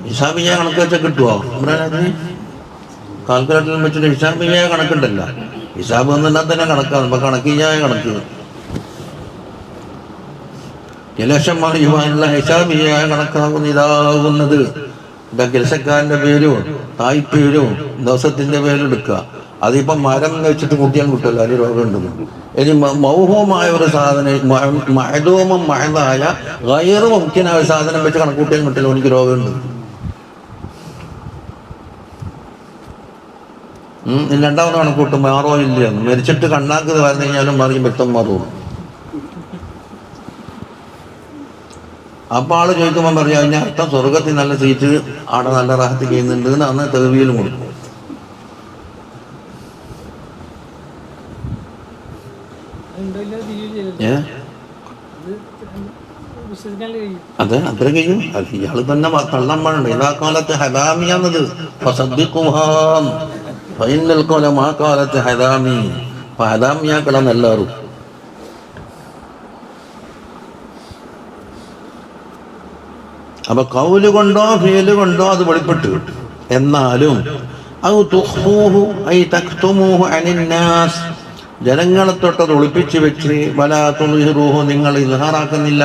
ഹിസാബിയ കണക്ക് വെച്ചാൽ കിട്ടുമോ? കാൽക്കുലേറ്ററിൽ വെച്ചിട്ട് ഹിസാബിയ കണക്കുണ്ടല്ലോ. ഹിസാബ് എന്നാൽ തന്നെ കണക്കാണ്, ഇപ്പം കണക്കിയായ കണക്ക് ലക്ഷം അറിയുവാനുള്ള ഹിസാബിയായ കണക്കാകുന്ന ഇതാകുന്നത്. ഇവിടെ ഗൽസക്കാരൻ്റെ പേരും തായ്പേരും ദിവസത്തിൻ്റെ പേരും എടുക്കുക. അതിപ്പം മരം വെച്ചിട്ട് കുട്ടിയാൻ കിട്ടുമല്ലോ, അതിന് രോഗമുണ്ടെന്ന്. ഇനി മൗഹൂമായ ഒരു സാധനം, മഹദൂമം മഹദായ ഗൈറു മുഖ്യനായ ഒരു സാധനം വെച്ച് കണക്കൂട്ടിയാൻ കിട്ടില്ല, എനിക്ക് രോഗമുണ്ട്. രണ്ടാമത് കണക്കൂട്ടും മാറോ ഇല്ല, മരിച്ചിട്ട് കണ്ണാക്ക് വന്നു കഴിഞ്ഞാലും മറിയും വ്യക്തം മാറും. അപ്പോൾ ആള് ചോദിക്കുമ്പോൾ പറയാം, അതിൻ്റെ അർത്ഥം സ്വർഗത്തിൽ നല്ല സീറ്റ് അവിടെ നല്ല റാഹത്ത് ചെയ്യുന്നുണ്ട് എന്ന് അന്ന് തെളിവിലും കൊടുക്കും. അതെ, അത്ര കഴിയും. ഇയാൾ തന്നെ കള്ളം പാടുണ്ട്. ഇതാ കാലത്ത് ഹദാമിയാന്നത് മാ കാലത്ത് ഹദാമി, ഹദാമിയാക്കളാണ് എല്ലാവരും. അപ്പൊ കൗല് കൊണ്ടോ ഫീല് കൊണ്ടോ അത് വെളിപ്പെട്ട് കിട്ടും. എന്നാലും ജനങ്ങളെ തൊട്ടത് ഒളിപ്പിച്ചു വെച്ച് വലാ തുളിഹ്റൂഹു, നിങ്ങൾ ഇൽഹാറാക്കുന്നില്ല.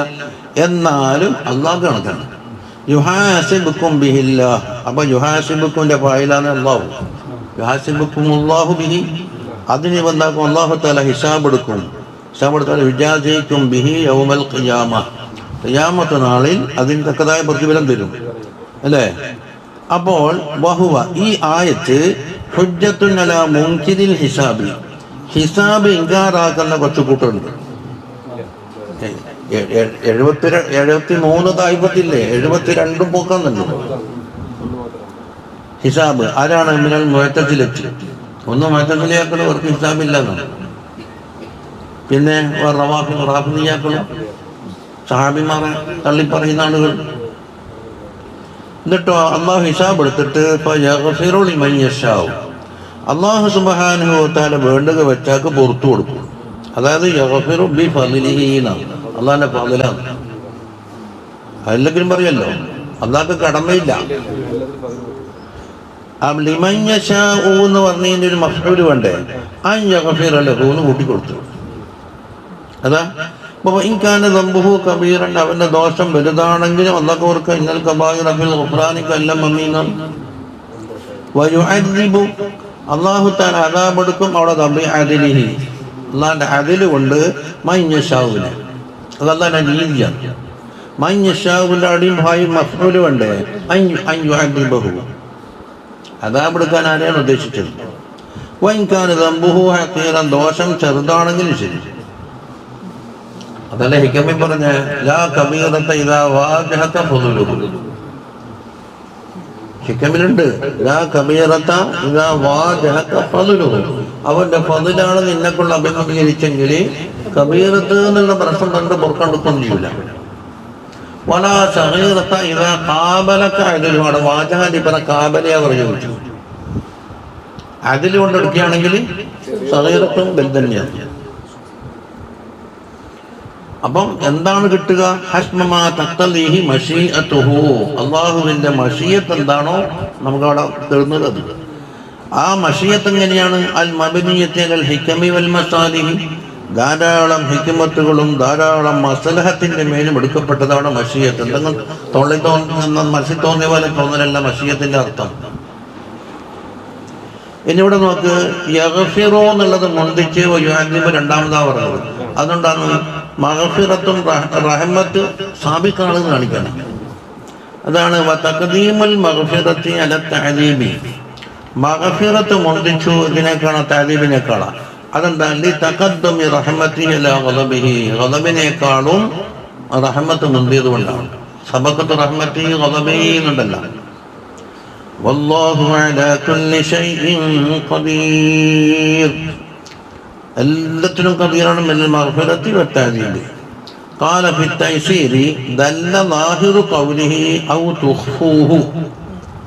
എന്നാലും അല്ലാഹു കണക്കാണ്. യുഹാസിബുക്കും ബിഹില്ലാഹ്, അപ്പൊ യുഹാസിബുക്കുന്റെ ഫായിലാണ് അല്ലാഹു. യുഹാസിബുക്കുമുല്ലാഹു ബിഹി, അതിന് എന്താക്കും? അല്ലാഹു തആല ഹിസാബ് എടുക്കും. ഹിസാബ് എടുത്താൽ വിജാസിക്കും ബിഹി യൗമൽ ഖിയാമ, ഖിയാമത്ത് നാളിൽ അതിന് തക്കതായ പ്രതിഫലം തരും, അല്ലേ? അപ്പോൾ വഹുവ, ഈ ആയത്ത് ഹുജ്ജത്തുൻ അലാ മുൻകിരിൽ ഹിസാബി, ഹിസാബ് ഇൻകാറാക്കുന്ന കുറച്ച് കൂട്ടുണ്ട്. 73 തായ്പത്തില്ലേ, 72 പോക്കാന്നല്ലോ ഹിസാബ്. ആരാണ്? മിനൽ മുഅ്തസിലത്തി, ഒന്ന് മുഅ്തസിലിയാക്കൾ, അവർക്ക് ഹിസാബില്ലെന്നാണ്. പിന്നെ റാഫിദിയാക്കളും സഹാബിമാരെ തള്ളിപ്പറയുന്ന ആളുകൾ. എന്നിട്ടോ അള്ളാഹു ഹിസാബ് എടുത്തിട്ട് അള്ളാഹു സുബ്ഹാനഹു വ തആല വേണ്ടുക വെച്ചാക്ക് പുറത്തു കൊടുക്കും. അതായത് യഗ്ഫിറു ബി ഫളിലിഹി, അള്ളാഹിന്റെ ഫളിലാണ്. അല്ലെങ്കിലും പറയല്ലോ, അള്ളാഹ്ക്ക് കടമയില്ല. ലിമൻ യശാഉ എന്ന് പറഞ്ഞതിൻ്റെ ഒരു മഫ്ഊൽ വേണ്ടേ? അൻ യഗ്ഫിറ ലഹു എന്ന് കൂട്ടിക്കൊടുത്തു. അതാ ഇൻകാന ദംബുഹു കബീറൻ, അവന്റെ ദോഷം വലുതാണെങ്കിലും അല്ലാഹു ഓർക്കുക, ഇന്നൽ കബായിറ ഫിൽ ഗുഫ്റാനി കല്ലം അമീന വയുഅദ്ദിബു, അല്ലാഹു തആല അദാബ് എടുക്കും അവിടെ ദബി അദിലിഹി, അല്ലാഹുവിന്റെ അദിൽ കൊണ്ട് മൻ യശാഉനെ, അത് അല്ലാഹുവിന്റെ നീതിയാണ്. മൻ യശാഉവിന്റെ അടിയും ഭായും മഫ്ഊൽ വേണ്ടേ? അൻ യുഅദ്ദിബഹു, അദാബ് എടുക്കാൻ ആരെയാണ് ഉദ്ദേശിച്ചത്? വഇൻകാന ദംബുഹു ഹഖീറൻ, ദോഷം ചെറുതാണെങ്കിലും ശരി. അതല്ലേ ഹിക്കമിൽ പറഞ്ഞ ലാ കബീറത ഇദാ വാജഹത ഫളുലുഹു, ഹിക്കമിലുണ്ട് ലാ കബീറത ഇദാ വാജഹത ഫളുലുഹു, അവന്റെ ഫളിലാണ് നിന്നെക്കുള്ള അഭിമുഖീകരിച്ചെങ്കിൽ കബീറത്ത് എന്നുള്ള പ്രശ്നം കണ്ട് പുറക്കണ്ടെടുക്കൊന്നും ചെയ്യൂല. വലാ സഗീറത ഇദാ ഖാബലക അദലുഹു, അവിടെ വാജഹാന്റെ ഇപ്പറ കാബലയാ പറഞ്ഞു വെച്ചു. അതിൽ കൊണ്ടെടുക്കുകയാണെങ്കിൽ സഗീറത്തും ബൽ തന്നെയാണ്. അപ്പം എന്താണ് കിട്ടുക? ഹസ്മമാ തഖ്തലിഹി മശീഅത്തുഹു, അള്ളാഹുവിൻ്റെ മശീയത്ത് എന്താണോ നമുക്കവിടെ തരുന്നത് അത്. ആ മശീയത്ത് എങ്ങനെയാണ്? അൽ മബ്നിയത്തി അലൽ ഹികമി വൽ മസാലിഹി, ധാരാളം ഹിക്മത്തുകളും ധാരാളം മസ്ലഹത്തിന്റെ മേലും എടുക്കപ്പെട്ടതാണ് മശീയത്ത്. എന്തെങ്കിലും തൊള്ളി തോന്നുന്ന മനസ്സിൽ തോന്നിയ പോലെ തോന്നലല്ല മശീയത്തിന്റെ അർത്ഥം. ഇനി ഇവിടെ നോക്ക്, യഗ്ഫിറു എന്നുള്ളത് മുന്തിച്ച് യുഅദ്ദിബു രണ്ടാമതാ പറഞ്ഞത്. അതുകൊണ്ടാണ് മഗ്ഫിറത്തും റഹ്മത്ത് സാബിഖാണെന്ന് കാണിക്കണം. അതാണ് തഖ്ദീമുൽ മഗ്ഫിറത്തി അല തഅദീബി, മഗ്ഫിറത്ത് മുന്തിച്ചു ഇതിനേക്കാണ് തഅദീബിനേക്കാളാണ്. അതെന്താ? ലി തഖദ്ദുമി റഹ്മത്തി അലാ ഗളബിഹി, ഗളബിനേക്കാളും റഹ്മത്ത് മുന്തിയത് കൊണ്ടാണ്. സബഖത്ത് റഹ്മത്തി ഗളബി എന്നുണ്ടല്ലോ. വല്ലാഹു അലാ കുല്ലി ഷൈഇൻ ഖദീർ, എല്ലാത്തിനും ഖദീറാണ്. മിനൽ മഗ്ഫിറത്തി വത്തഅദീബി. ഖാല ഫി തൈസീരി ദല്ല ളാഹിറു ഖൗലിഹി ഔ തുഖ്ഫൂഹു.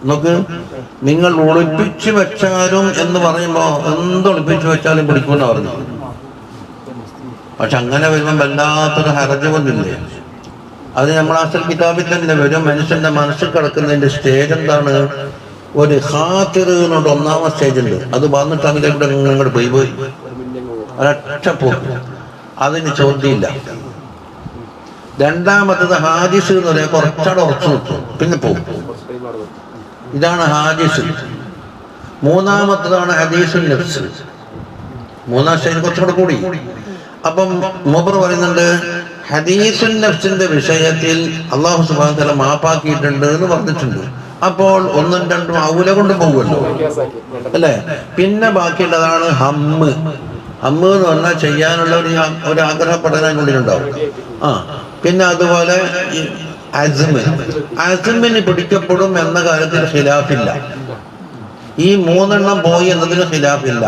നമുക്ക് നിങ്ങൾ ഒളിപ്പിച്ചു വെച്ചാലും എന്ന് പറയുമ്പോൾ എന്തൊളിപ്പിച്ചു വെച്ചാലും പിടിക്കുമെന്ന് പറഞ്ഞു. പക്ഷെ അങ്ങനെ വരുമ്പോൾ വല്ലാത്തൊരു ഹർജ് വന്നില്ലേ? അത് നമ്മൾ അസൽ കിതാബിൽ തന്നെ വരും. മനുഷ്യന്റെ മനസ്സിൽ കിടക്കുന്നതിന്റെ സ്റ്റേജ് എന്താണ്? ഒരു ഖാത്തിറിനോട് ഒന്നാമത്തെ സ്റ്റേജ് ഉണ്ട്. അത് വന്നിട്ട് അതിലൂടെ നിങ്ങളുടെ പോയി ഒരൊറ്റ പോക്ക്, അതിന് ചോദ്യമില്ല. രണ്ടാമത്തത് ഹാദിസ് എന്ന് പറയാൻ കുറച്ചവിടെ ഉറച്ചു നിൽക്കും, പിന്നെ പോകും. ഇതാണ് ഹാദിസ്. മൂന്നാമത്തതാണ് ഹദീസുൻ നഫ്സ്. മൂന്നാം സ്റ്റേജ് കുറച്ചുകൂടെ കൂടി. അപ്പം മൂപ്പർ പറയുന്നുണ്ട്, ഹദീസുൻ നഫ്സിന്റെ വിഷയത്തിൽ അല്ലാഹു സുബ്ഹാനഹു വ തആല മാപ്പാക്കിയിട്ടുണ്ട് എന്ന് പറഞ്ഞിട്ടുണ്ട്. അപ്പോൾ ഒന്നും രണ്ടും ഔല കൊണ്ട് പോകുമല്ലോ അല്ലേ? പിന്നെ ബാക്കിയുള്ളതാണ് ഹമ്മ്. ഹമ്മ് എന്ന് പറഞ്ഞാൽ ചെയ്യാനുള്ള ഒരു ആഗ്രഹപ്പെടാനുള്ളിലുണ്ടാവും. പിന്നെ അതുപോലെ അസ്മിന് പിടിക്കപ്പെടും എന്ന കാര്യത്തിൽ ഖിലാഫില്ല. ഈ മൂന്നെണ്ണം പോയി എന്നതിന് ഖിലാഫില്ല.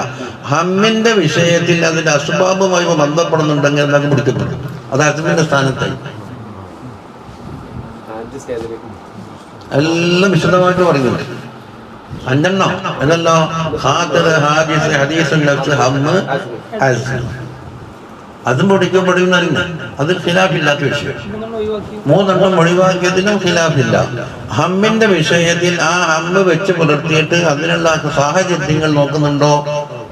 ഹമ്മിന്റെ വിഷയത്തിൽ അതിന്റെ അസ്ബാബുമായി ബന്ധപ്പെടുന്നുണ്ടെങ്കിൽ നമുക്ക് പിടിക്കപ്പെടും. അത് അസ്മിന്റെ സ്ഥാനത്തായി. എല്ലാം വിശദമായിട്ട് പറയുന്നുണ്ട്. അഞ്ചെണ്ണം എന്നല്ലോ, ഖാത്തിർ, ഹാദിസ്, ഹദീസുൻ നഫ്സ്, ഹമ്മ്, അസ്മ്. അതും പിടിക്കപ്പെടുന്നല്ല, അതിൽ ഖിലാഫില്ലാത്ത വിഷയം. മൂന്നെണ്ണം ഒഴിവാക്കിയതിനും ഖിലാഫില്ല. ഹമ്മിന്റെ വിഷയത്തിൽ ആ ഹമ്മ് വെച്ച് പുലർത്തിയിട്ട് അതിനുള്ള സാഹചര്യങ്ങൾ നോക്കുന്നുണ്ടോ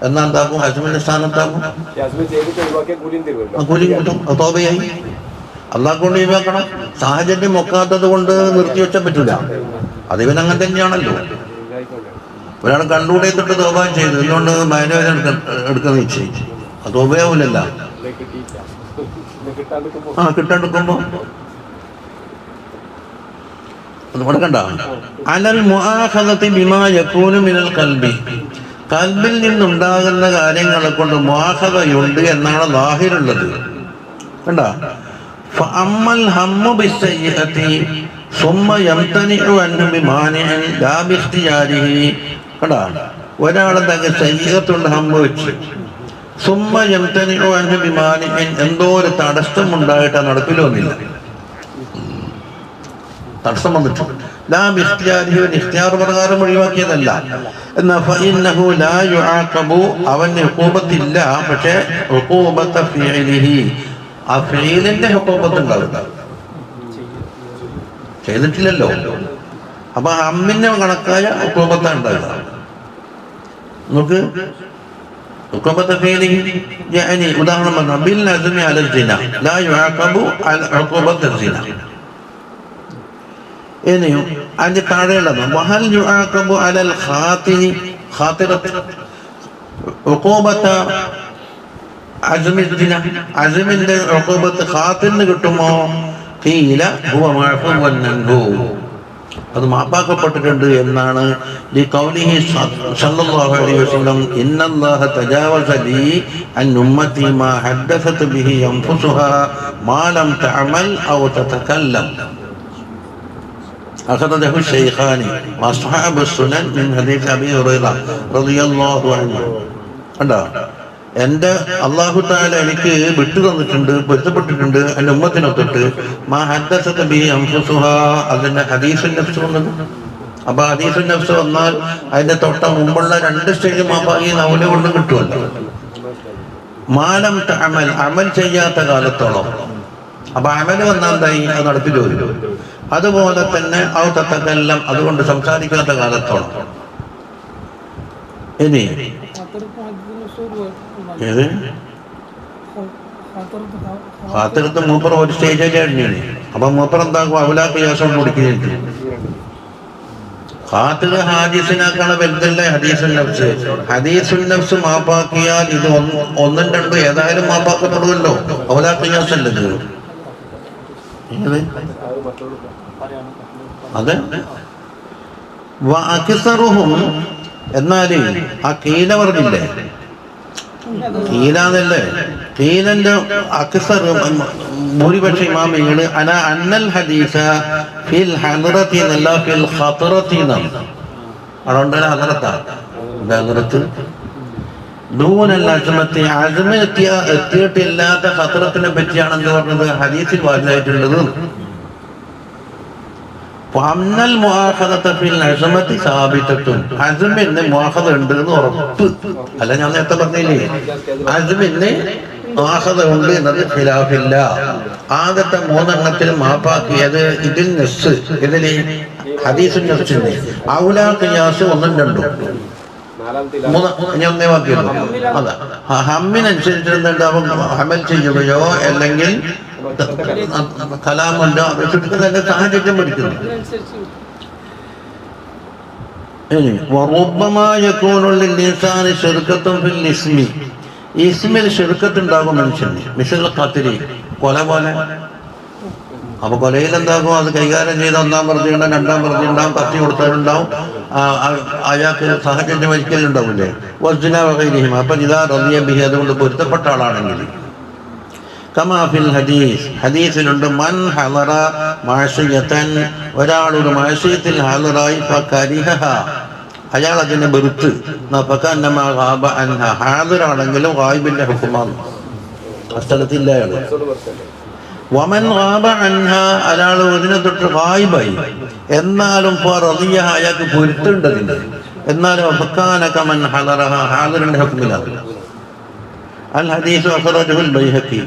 എന്നാ എന്താക്കും? അസ്മിന്റെ സ്ഥാനത്താക്കും. കൂലി കിട്ടും. തോബയായി അള്ളാഹ് കൊണ്ട് ഒഴിവാക്കണം. സാഹചര്യം ഒക്കാത്തത് കൊണ്ട് നിർത്തിവെച്ചാൽ പറ്റൂല. അതിവനങ്ങനെ തന്നെയാണല്ലോ. ഒരാൾ കണ്ടുകൂടെ തൊട്ട് തോബ ചെയ്തു, എന്തുകൊണ്ട് മൈനവേദന എടുക്കുന്ന നിശ്ചയിച്ചു. അത് തോബയാവൂലല്ല. കിട്ടാണ്ടിരിക്കുമ്പോ അത് കൊടുക്കണ്ട. അലൽ മുആഖദതി ബിമാ യകൂനു മിനൽ ഖൽബി, കൽബിൽ നിന്നുണ്ടാകുന്ന കാര്യങ്ങളെ കൊണ്ട് മുആഖദയുണ്ട് എന്നാണ് ലാഹിറുള്ളത്. കണ്ട, ഫഅമ്മൽ ഹമ്മു ബിസ്സയ്യിഅതി സുമ്മ യംതനിഉ അൻഹു ബിമാനിഇൻ ലാ ബിഖ്തിയാരിഹി. കണ്ട, ഒരാളെന്താ സയ്യിഅത്തുണ്ട്, ഹമ്മ് വെച്ച്, സുമ്മ യംതനിഉ അൻഹു ബിമാനിഇൻ, എന്തോ ഒരു തടസ്സം ഉണ്ടായിട്ട് നടപ്പിൽ വന്നില്ല. തടസ്സം വന്നിട്ട് ലാ ബിഖ്തിയാരിഹി, ഇഖ്തിയാർ പ്രകാരം ഒഴിവാക്കിയതല്ല. എന്നാൽ ഫഇന്നഹു ലാ യുആഖബു, അവന് ഉഖൂബത്തില്ല. പക്ഷേ ഉഖൂബത ഫിഇലിഹി, ആ ഫിഇലിന്റെ ഉഖൂബത്ത് ഉണ്ടാവില്ല, ചെയ്തിട്ടില്ലല്ലോ. അപ്പൊ ഹമ്മിന്റെ കണക്കായ ഉഖൂബത്താണ് ഉണ്ടാവുക. നമുക്ക് ഉഖൂബത ഫിഇലിഹി യാനി ഉദാഹരണം പറഞ്ഞാൽ ബിൽ അസ്മി അലൽ സിന ലാ യുആഖബു അൽ ഉഖൂബത സിന. ഇനിയും അതിന്റെ താഴെയുള്ളത് വഹൽ യുആഖബു അലൽ ഖാതിരി ഖാതിറത്ത് ഉഖൂബത അസ്മി സിന, അസ്മിന്റെ ഉഖൂബത്ത് ഖാതിറിന് കിട്ടുമോ? ഖീല ഹുവ മഅഫൂവൻ അൻഹു, അത് മാപ്പാക്കപ്പെട്ടിട്ടുണ്ട് എന്നാണ്. ലിഖൗലിഹി സല്ലല്ലാഹു അലൈഹി വസല്ലം ഇന്നല്ലാഹ തജാവസ ലി അൻ ഉമ്മത്തി മാ ഹദ്ദസത് ബിഹി അൻഫുസുഹാ മാ ലം തഅമൽ ഔ തതകല്ലം. أخرجه الشيخان وأصحاب السنن من حديث أبي هريرة رضي الله عنه. കണ്ടോ, എൻ്റെ അല്ലാഹു തആല എനിക്ക് വിട്ടു തന്നിട്ടുണ്ട്, പൊരുത്തപ്പെട്ടിട്ടുണ്ട് എൻ്റെ ഉമ്മത്തിനൊത്തിട്ട്. മാ ഹദ്ദസത് ബിഹി അൻഫുസുഹാ, അതിൻ്റെ ഹദീസുൻ നഫ്സ് വന്നത്. അപ്പൊ ഹദീസുൻ നഫ്സ് വന്നാൽ അതിന്റെ തൊട്ട മുമ്പുള്ള രണ്ട് സ്റ്റേജ് മാപ്പാക്കി നൗല കൊണ്ടും കിട്ടുമല്ലോ. മാലം തഅമൽ, അമൽ ചെയ്യാത്ത കാലത്തോളം, അപ്പൊ അമല് വന്നാൽ എന്തായി? അത് നടപ്പിൽ വരും. അതുപോലെ തന്നെ ഔതത്തക്കെല്ലാം അതുകൊണ്ട് സംസാരിക്കാത്ത കാലത്തോളം. ഇനി ഏത് ഖാത്തിറത്ത് മൂപ്പർ ഒരു സ്റ്റേജിലെ എണ്ണിയാണ്. അപ്പൊ മൂപ്പർ എന്താക്കും? അവലാ ഖിയാസോട് കൊടുക്കുകയും ഖാത്തിർ ഹാദിസിനാക്കാണ് വലുതല്ലേ ഹദീസുൽ നഫ്സ്. ഹദീസുൽ നഫ്സ് മാപ്പാക്കിയാൽ ഇത് ഒന്നും രണ്ടും ഏതായാലും മാപ്പാക്കപ്പെടുമല്ലോ. അവലാ ഖിയാസ് അല്ലത്. അതെ. എന്നാല് ആ കീല പറഞ്ഞില്ലേ, കീലാന്നല്ലേ, കീലന്റെ അക്സർ ഭൂരിപക്ഷ ഇമാമികള് അന്നൽ ഹദീസ ഫിൽ ഹദ്റത്തി എന്നല്ല ഫിൽ ഖത്റത്തി എന്നാണ്. അതുകൊണ്ട് ഹദ്റത്ത് ദൂനൽ അസ്മത്തി, അസ്മ എത്തിയിട്ടില്ലാത്ത ഖത്റത്തിനെ പറ്റിയാണ് എന്ത് പറഞ്ഞത്? ഹദീസിൽ വാജിബായിട്ടുള്ളത്. അന്നൽ മുആഖദത ഫിൽ അസ്മത്തി സാബിതത്തുൻ, അസ്മിന് മുആഖദ ഉണ്ട് എന്ന് ഉറപ്പ്. അല്ല, ഞാൻ നേരത്തെ പറഞ്ഞില്ലേ അസ്മിന് മുആഖദ ഉണ്ട് എന്നത് ഖിലാഫില്ല. ആദ്യത്തെ മൂന്നെണ്ണത്തിൽ മാപ്പാക്കിയത് ഇതിൽ നസ്സ്, ഇതില് ഹദീസുൽ നഫ്സിന്റെ ഔലാ ഖിയാസ് ഒന്നും രണ്ടും ഒന്നേ വാക്കിയുള്ളൂ. അതാ ഹമ്മിനനുസരിച്ച് എന്തുണ്ടാവും? ഹമൽ ചെയ്യുകയോ അല്ലെങ്കിൽ കലാമുണ്ടോ തന്നെ സാഹചര്യം പഠിക്കുന്നു. ഇസ്മിൽ ശിർക്കത്ത് ഉണ്ടാകും മനുഷ്യന്. മിസൽ ഖത്രി, കൊല പോലെ. അപ്പൊ കൊലയിൽ എന്താകും? അത് കൈകാര്യം ചെയ്ത ഒന്നാം പ്രതിയുണ്ടാവും, രണ്ടാം പ്രതിയുണ്ടാവും, കത്തി കൊടുത്തവരുണ്ടാവും, അയാൾക്ക് സാഹചര്യം ഒരിക്കലുണ്ടാവില്ലേ? വസ്തുന വകയിലും. അപ്പൊ ഇതാ റളിയ ബിഹി, അതുകൊണ്ട് പൊരുത്തപ്പെട്ട ആളാണെങ്കിൽ കമാഫിൽ ഹദീസ്, ഹദീസിലുണ്ട് മൻ ഹളറ മാസിയതൻ, ഒരാളൊരു മാസിയത്തിൽ ഹാളറായി ഫകരിഹഹ, അയാൾ അതിനെ വെറുത്ത്, ഫകന്നമാ ഗാബ അൻഹ, ഹാദിറാണെങ്കിലും ഗായിബിന്റെ ഹുക്മാണ്, സ്ഥലത്തില്ല അയാൾ. വമൻ ഗാബ അൻഹ, അയാൾ ഇതിനെ തൊട്ട് ഗായിബായി എന്നാലും റളിയഹ, അയാൾക്ക് പൊരുത്തുണ്ടതില്ല, എന്നാലും ഫകാന കമൻ ഹളറഹ, ഹാദിറിന്റെ ഹുക്മിലാണ്. അൽ ഹദീസ് അഖ്റജഹുൽ ബൈഹഖി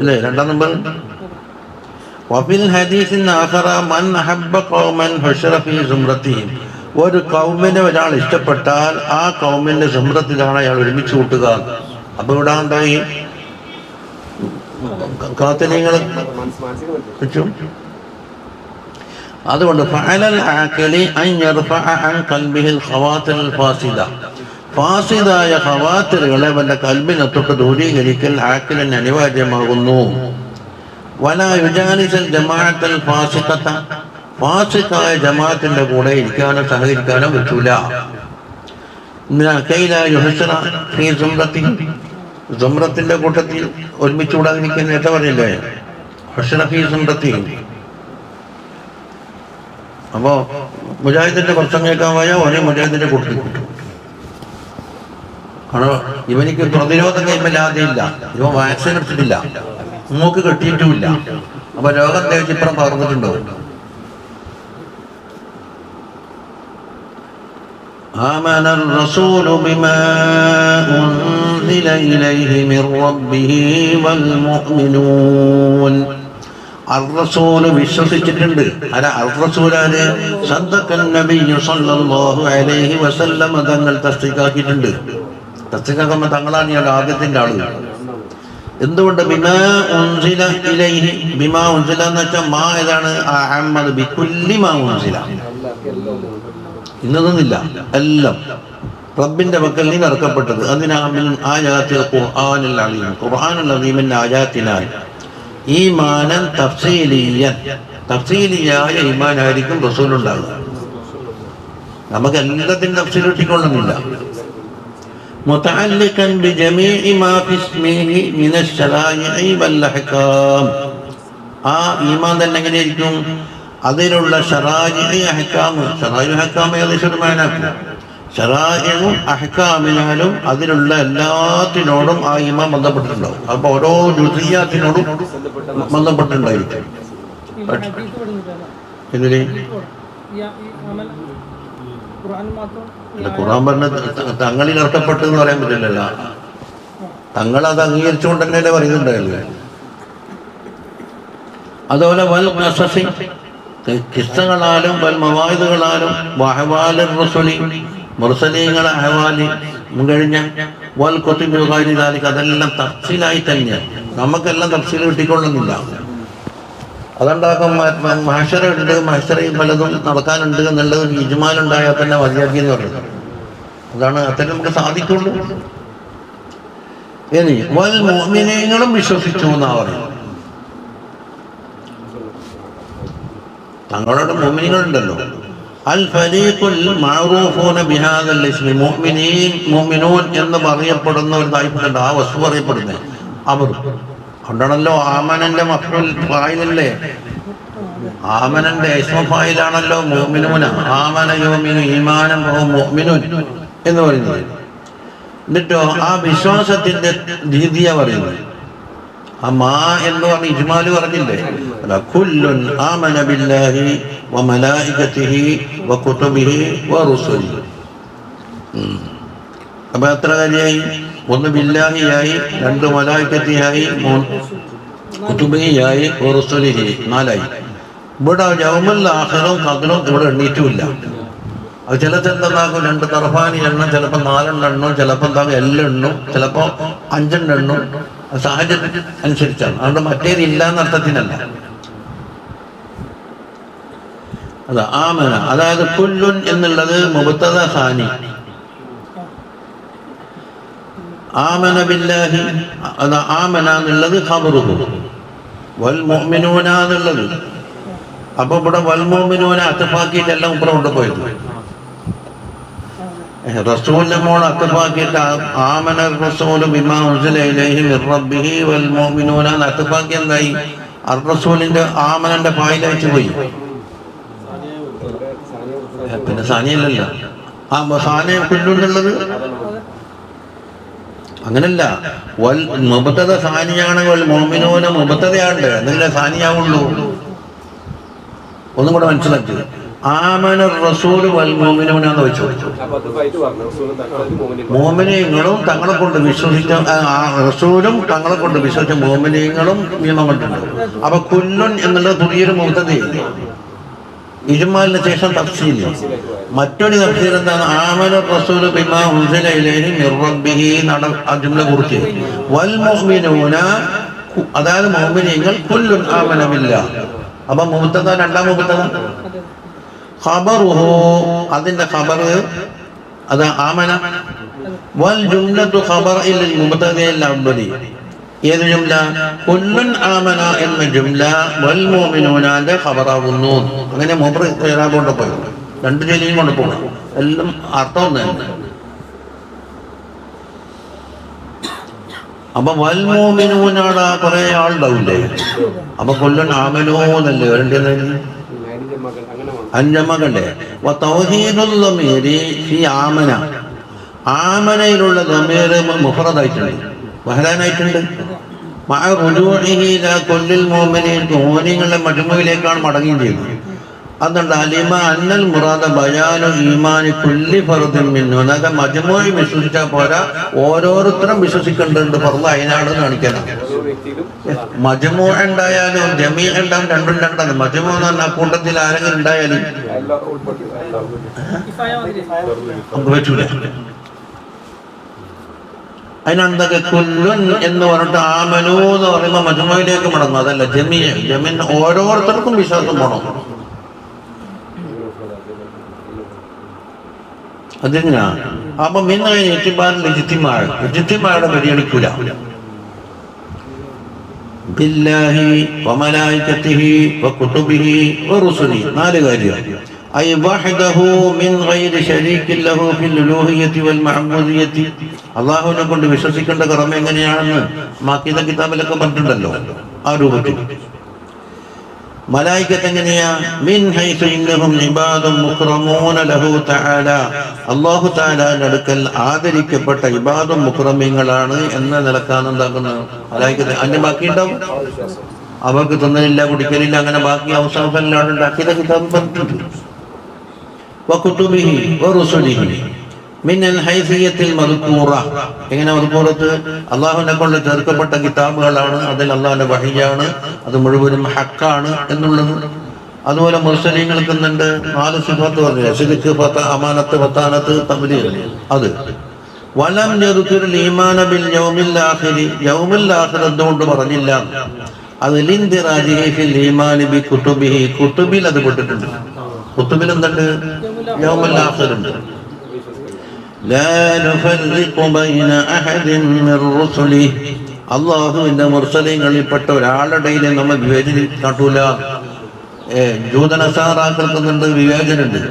അല്ലേ, രണ്ടാം നമ്പർ. വഫിൽ ഹദീസിൻ ആഖറ മൻ അഹബ്ബ ഖൗമൻ ഹുശറ ഫീ സുംറതിഹിം, ഒരു കൗമിനെ ഒരാൾ ഇഷ്ടപ്പെട്ടാൽ ആ കൗമിന്റെ സുംറത്തിലാണ് അയാൾ ഒരുമിച്ച് കൂട്ടുക. അപ്പൊ ഇവിടെ ഉണ്ടായി കാത്തലിങ്ങൾ വെച്ചു. അതുകൊണ്ട് ഫഅലൽ ആഖിലി അൻ യർഫഅ അൻ ഖൽബിഹിൽ ഖവാതിൽ ഫാസിദ, ഫാസിദായ ഖവാത്തിറുകളെ അവന്റെ കൽബിനെ തൊട്ട് ദൂരീകരിക്കൽ ആഖിലിന് അനിവാര്യമാകുന്നു. വലാ യുജാലിസൽ ജമാഅത്തൽ ഫാസിഖത, ഫാസിഖായ ജമാഅത്തിന്റെ കൂടെ ഇരിക്കാനോ സഹകരിക്കാനോ പറ്റൂല. കൈലാ യുഹ്സറ ഫീ സുംറത്തി, സുംറത്തിന്റെ കൂട്ടത്തിൽ ഒരുമിച്ച് കൂടാതിരിക്കാൻ നേരത്തെ പറഞ്ഞില്ലേ, ഹുസ്റ ഫീ സുംറത്തി. അപ്പോ മുജാഹിദിന്റെ പ്രസംഗം കേൾക്കാൻ പോയാൽ ഒരേ മുജാഹിദിന്റെ കൂട്ടത്തിൽ കൂട്ടും. കാരണം ഇവനിക്ക് പ്രതിരോധ കൈമല്ലാതെയില്ല, ഇവ വാക്സിൻ എടുത്തിട്ടില്ല, മൂക്ക് കെട്ടിയിട്ടുമില്ല. അപ്പൊ രോഗം തേച്ചിപ്പുറം പകർന്നിട്ടുണ്ടോ? آمن الرسول بما أنزل إليه من ربه والمؤمنون. الرسول വിശ്വസിച്ചിട്ടുണ്ട്. അല്ല, അൽറസൂലാണ് സദ്ദഖൻ നബിയ്യു സ്വല്ലല്ലാഹു അലൈഹി വസല്ലം, തങ്ങൾ തസ്ദീഖാക്കിയിട്ടുണ്ട്. തസ്ദീഖാക്കുമ്പോൾ തങ്ങളാണ് ഇയാൾ ആദ്യത്തിന്റെ ആള്. എന്തുകൊണ്ട്? ബിമാ ഉൻസില ഇലൈഹി, ബിമാ ഉൻസില എന്ന് വെച്ചാൽ മാ ഏതാണ്? അഹമ്മദ് ബികുല്ലി മാ ഉൻസില, ഇന്നതൊന്നില്ല, എല്ലാം റബ്ബിന്റെ പക്കൽ നിന്ന് ഇറക്കപ്പെട്ടത്. അതിനാമിൻ ആയാത്തിൽ ഖുർആനിൽ അലീം, ഖുർആനുൽ അലീമിന്റെ ആയാത്തിനാൽ ഈമാനൻ തഫ്സീലിയൻ, തഫ്സീലിയായ ഈമാനായിരിക്കും റസൂൽ ഉണ്ടാകുക. നമുക്ക് എല്ലാത്തിനും തഫ്സീൽ കിട്ടിക്കൊള്ളുന്നില്ല. മുതഅല്ലിഖൻ ബിജമീഇ മാ ഫിസ്മിഹി മിനശ് ശറാഇഇ വൽ അഹ്കാം, ആ ഈമാൻ തന്നെ എങ്ങനെയായിരിക്കും? അതിലുള്ള ശറാഇഇ അഹ്കാം, ശറാഇ അഹ്കാം ഏകദേശം മാനാക്കും. ശറാഇഉം അഹ്കാമിനാലും അതിലുള്ള എല്ലാത്തിനോടും ആ ഈമാൻ ബന്ധപ്പെട്ടിട്ടുണ്ടാവും. അപ്പൊ ഓരോ ജുസിയാത്തിനോടും ബന്ധപ്പെട്ടിട്ടുണ്ടായിരിക്കും. ഇതില് ഖുർആൻ പറഞ്ഞ തങ്ങളിൽ ഇറക്കപ്പെട്ടു എന്ന് പറയാൻ പറ്റില്ലല്ലോ. തങ്ങൾ അത് അംഗീകരിച്ചുകൊണ്ട് തന്നെയല്ലേ പറയുന്നുണ്ടായല്ലേ. അതുപോലെ വൽ ഖസസി കിസ്സകളാലും വൽ മവാഇദുകളാലും വഅഹ്വാലിർ റസൂലി മുർസലീങ്ങളെ അഹ്വാലി കഴിഞ്ഞ വൽ കുതുബിൽ ഗൈരി ദാലിക അതെല്ലാം തഫ്സീലായി തന്നെ. നമുക്കെല്ലാം തഫ്സീൽ കിട്ടിക്കൊള്ളുന്നില്ല. അതുണ്ടാക്കും മഹ്ശറുണ്ട്, മഹ്ശറയിൽ പലതും നടക്കാനുണ്ട് എന്നുള്ളത് ഇജ്മാലുണ്ടായാൽ തന്നെ മതിയാക്കി എന്ന് പറയുന്നത്. അതാണ് അത്രയും നമുക്ക് സാധിക്കുള്ളൂ. ഇനി വൽ മുഅ്മിനീങ്ങളും വിശ്വസിച്ചു എന്നാ പറയുന്നത്. തങ്ങളുടെ മുഅ്മിനീങ്ങളുണ്ടല്ലോ, അൽ ഫരീഖുൽ മഅറൂഫൂന ബിഹാദൽ ഇസ്മി, മുഅ്മിനൂൻ എന്ന് പറയപ്പെടുന്ന ഒരു തായിപ്പുണ്ട്. ആ വസ്തു പറയപ്പെടുന്നത് അവർ അതുകൊണ്ടാണല്ലോ ആമനന്റെ മഫ്ഊൽ ഫായിലല്ലേ, ആമനന്റെ ഇസ്മു ഫായിലാണല്ലോ മുഅ്മിനൂന. ആമന യുമിനു ഈമാനം മുഅ്മിനൂൻ എന്ന് പറയുന്നത്. എന്നിട്ടോ ആ വിശ്വാസത്തിന്റെ രീതിയാ പറയുന്നത്. ആ മാ എന്ന് പറഞ്ഞ ഇജ്മാല് പറഞ്ഞില്ലേ, കുല്ലുൻ ആമന ബില്ലാഹി വ മലായികതിഹി വ കുതുബിഹി വ റുസുലിഹി. അപ്പൊ എത്ര കാര്യമായി? ഒന്ന് ബില്ലാഹിയായി, രണ്ട് മലായികത്തിയായി, കുതുബിയായി, വ റുസുലിഹി, 4ആയി. ഇവിടെ യൗമുൽ ആഖിറും ഖദറും ഇവിടെ എണ്ണീറ്റുമില്ല. അത് ചിലത് എന്താക്കും, 2 തർഫാനി എണ്ണം, ചിലപ്പോൾ 4 എണ്ണം, ചിലപ്പോൾ എന്താകും എല്ലാം എണ്ണും, ചിലപ്പോൾ 5 എണ്ണം. സാഹചര്യം അനുസരിച്ചാണ്. അതുകൊണ്ട് മറ്റേത് ഇല്ല എന്നർത്ഥത്തിനല്ല. അതാ ആമന, അതായത് കുല്ലുൻ എന്നുള്ളത് മുബ്തദ സാനി. ആമന ബില്ലാഹി, അതാ ആമന എന്നുള്ളത് ഖബറുഹു. വൽ മുഅ്മിനൂന എന്നുള്ളത്. അപ്പൊ ഇവിടെ വൽ മുഅ്മിനൂന അത്തഫാക്കിയിട്ടെല്ലാം ഇപ്പുറം കൊണ്ടുപോയത്. റസൂലിന്റെ മോൾ അത്തഫാക്കിയിട്ട് ആമന റസൂലു ബിമാ ഉൻസില ഇലൈഹി മിർ റബ്ബിഹി വൽ മുഅ്മിനൂന അത്തഫാക്കി എന്തായി? അർ റസൂലിന്റെ ആമനന്റെ ഫായിലയച്ചു പോയി. പിന്നെ സാനിയല്ലല്ലോ ആ സാനിയ കുല്ലുന്നുള്ളത്. അങ്ങനല്ല, വൽ മുബ്തദ സാനിയാണ്, വൽ മുഅ്മിനൂന മുബ്തദയാണ്, എന്നല്ലേ സാനിയാവുള്ളൂ. ഒന്നും കൂടെ മനസ്സിലാക്കി. ആമന റസൂല് വൽ മുഅ്മിനൂന എന്ന് വെച്ചു. മുഅ്മിനീങ്ങളും തങ്ങളെ കൊണ്ട് വിശ്വസിച്ച റസൂലും തങ്ങളെ കൊണ്ട് വിശ്വസിച്ച മുഅ്മിനീങ്ങളും നിയമം കണ്ടിട്ടുണ്ട്. അപ്പൊ കുല്ലുൻ എന്നുള്ളത് പുതിയൊരു മുബ്തദയാണ്. ഇജ്മാലിന് ശേഷം തഫ്സീൽ. മറ്റൊരു തഫ്സീൽ എന്താണ്? ആമന റസൂലു ബിമാ ഉൻസില ഇലൈഹി മിർ റബ്ബിഹി ആ ജുംല കുറിച്ച്. വൽ മുഅ്മിനൂന, അതായത് മുഅ്മിനീങ്ങൾ കുല്ലുൻ ആമന ബില്ലാഹ്. അപ്പൊ മുബ്തദ, രണ്ടാം മുബ്തദ ഖബറുഹു, അതിന്റെ ഖബർ അത് ആമന. വൽ ജുംലത്തു ഖബറഇൽ മുബ്തദയിൽ അവ്വലി. ഏത് ജുംല? കുല്ലുൻ ആമന എന്ന ജുംല വൽ മുഅ്മിനൂനന്റെ ഖബറാവുന്നു. അങ്ങനെ മുബറ കൊണ്ട് പോയി, 2 ജലിയും കൊണ്ട് പോകണം. എല്ലാം അർത്ഥം തന്നെ. അപ്പൊ വൽ മുഅ്മിനൂനോട് കുറെ ആളുണ്ടാവില്ലേ? അപ്പൊ കൊല്ലൻ ആമനൂന്നല്ലേ വരേണ്ടത്? അഞ്ചമ്മകണ്ടേ. ആമന, ആമനയിലുള്ള ദമീർ മുഫ്റദായിട്ടുണ്ട്, വഹ്റാനായിട്ടുണ്ട്. മോനിങ്ങളുടെ മജ്മുഇലേക്കാണ് മടങ്ങുകയും ചെയ്യുന്നത്. അതുകൊണ്ട് അലിമ അന്നൽ മുറാദ ബയാനു ഈമാനി കുല്ലി ഫർദിൻ മിൻഹു. എന്നൊക്കെ മജ്മുഇ വിശ്വസിച്ചാൽ പോരാ, ഓരോരുത്തരും വിശ്വസിക്കേണ്ടതുണ്ട്. ഫർദ് അതിനാണ് കാണിക്കാനാണ്. മജ്മുഅ ഉണ്ടായാലും ജമീഅ ഉണ്ടാവും, രണ്ടും രണ്ടാണ്. മജ്മുഅ എന്ന് പറഞ്ഞാൽ കൂട്ടത്തിൽ ആരെങ്കിലും ഉണ്ടായാലും നമുക്ക് പറ്റൂല. അതിനെന്തൊക്കെ കുല്ലുൻ എന്ന് പറഞ്ഞിട്ട് ആമനു എന്ന് പറയുമ്പോൾ മജ്മുഇലേക്ക് മടങ്ങും. അതല്ല ജമീഅ. ജമീഅ ഓരോരുത്തർക്കും വിശ്വാസം പോണം. അതെങ്ങനാ? അപ്പൊ ഇജ്തിമാഅയുടെ പരിഗണിക്കൂല. ബില്ലാഹി വമലായികതിഹി വകുതുബിഹി വറുസുലിഹി, 4 കാര്യം. ഐ വഹദഹു മിൻ ഗൈരി ശരീകിൻ ലഹു ഫിൽ ഉലൂഹിയ്യതി വൽ മഅബൂദിയ്യതി. അല്ലാഹുവിനെ കൊണ്ട് വിശ്വസിക്കേണ്ട കർമ്മം എങ്ങനെയാണെന്ന് മാഖീദ കിതാബിലൊക്കെ പറഞ്ഞിട്ടുണ്ടല്ലോ. ആ രൂപത്തിൽ മലായികത്ത് എങ്ങനെയാ? മിൻ ഹൈസു ഇന്നഹും ഇബാദുൻ മുക്റമൂന ലഹു തആല, അല്ലാഹു തആലയുടെ അടുക്കൽ ആദരിക്കപ്പെട്ട ഇബാദും മുക്റമീങ്ങളാണ് എന്ന നിലക്കാണ് എന്താക്കുന്നത് മലായികത്ത്. അതിന്റെ ബാക്കി ഉണ്ടാവും. അവർക്ക് തിന്നലില്ല, കുടിക്കലില്ല, അങ്ങനെ ബാക്കി അവസാനം ഉണ്ടാക്കിയത് കിതാബ് പറഞ്ഞിട്ടുണ്ട്. വകുതുബിഹി വറുസുലിഹി മിനൽ ഹൈസിയത്തിൽ മദ്കൂറ. എങ്ങനെ മദ്കൂറത്ത്? അള്ളാഹുവിനെ കൊണ്ട് ചേർക്കപ്പെട്ട കിതാബുകളാണ്, അതിൽ അള്ളാഹുവിന്റെ വഹിയാണ്, അത് മുഴുവനും ഹക്കാണ് എന്നുള്ളത്. അതുപോലെ മുർസലീങ്ങൾക്ക് എന്തുണ്ട്? 4 സിഫാത്ത് പറഞ്ഞില്ല. സിദ്ഖ്, അമാനത്ത്, ഫത്താനത്ത്, തബ്ലീഗ്. അത് വലം യദ്കുറുൽ ഈമാന ബിൽ യൗമിൽ ആഖിരി. യൗമുൽ ആഖിർ എന്തുകൊണ്ട് പറഞ്ഞില്ല? അത് ലിൻദിറാജിഹി ഫിൽ ഈമാനി ബി കുതുബിഹി. കുതുബിൽ അത് പെട്ടിട്ടുണ്ട്. കുതുബിൽ എന്തുണ്ട്? യൗമുൽ ആഖിർ ഉണ്ട്. ലാ നുഫർരിഖു ബൈന അഹദിൻ മിർ റുസുലിഹി. അല്ലാഹുവിന്റെ മുർസലീങ്ങളിൽപ്പെട്ട ഒരാളുടെയിൽ നമ്മൾ വിവേചനം കാട്ടൂല. ജൂതനസാറാക്കൾക്കുന്നുണ്ട്, വിവേചനുണ്ട്.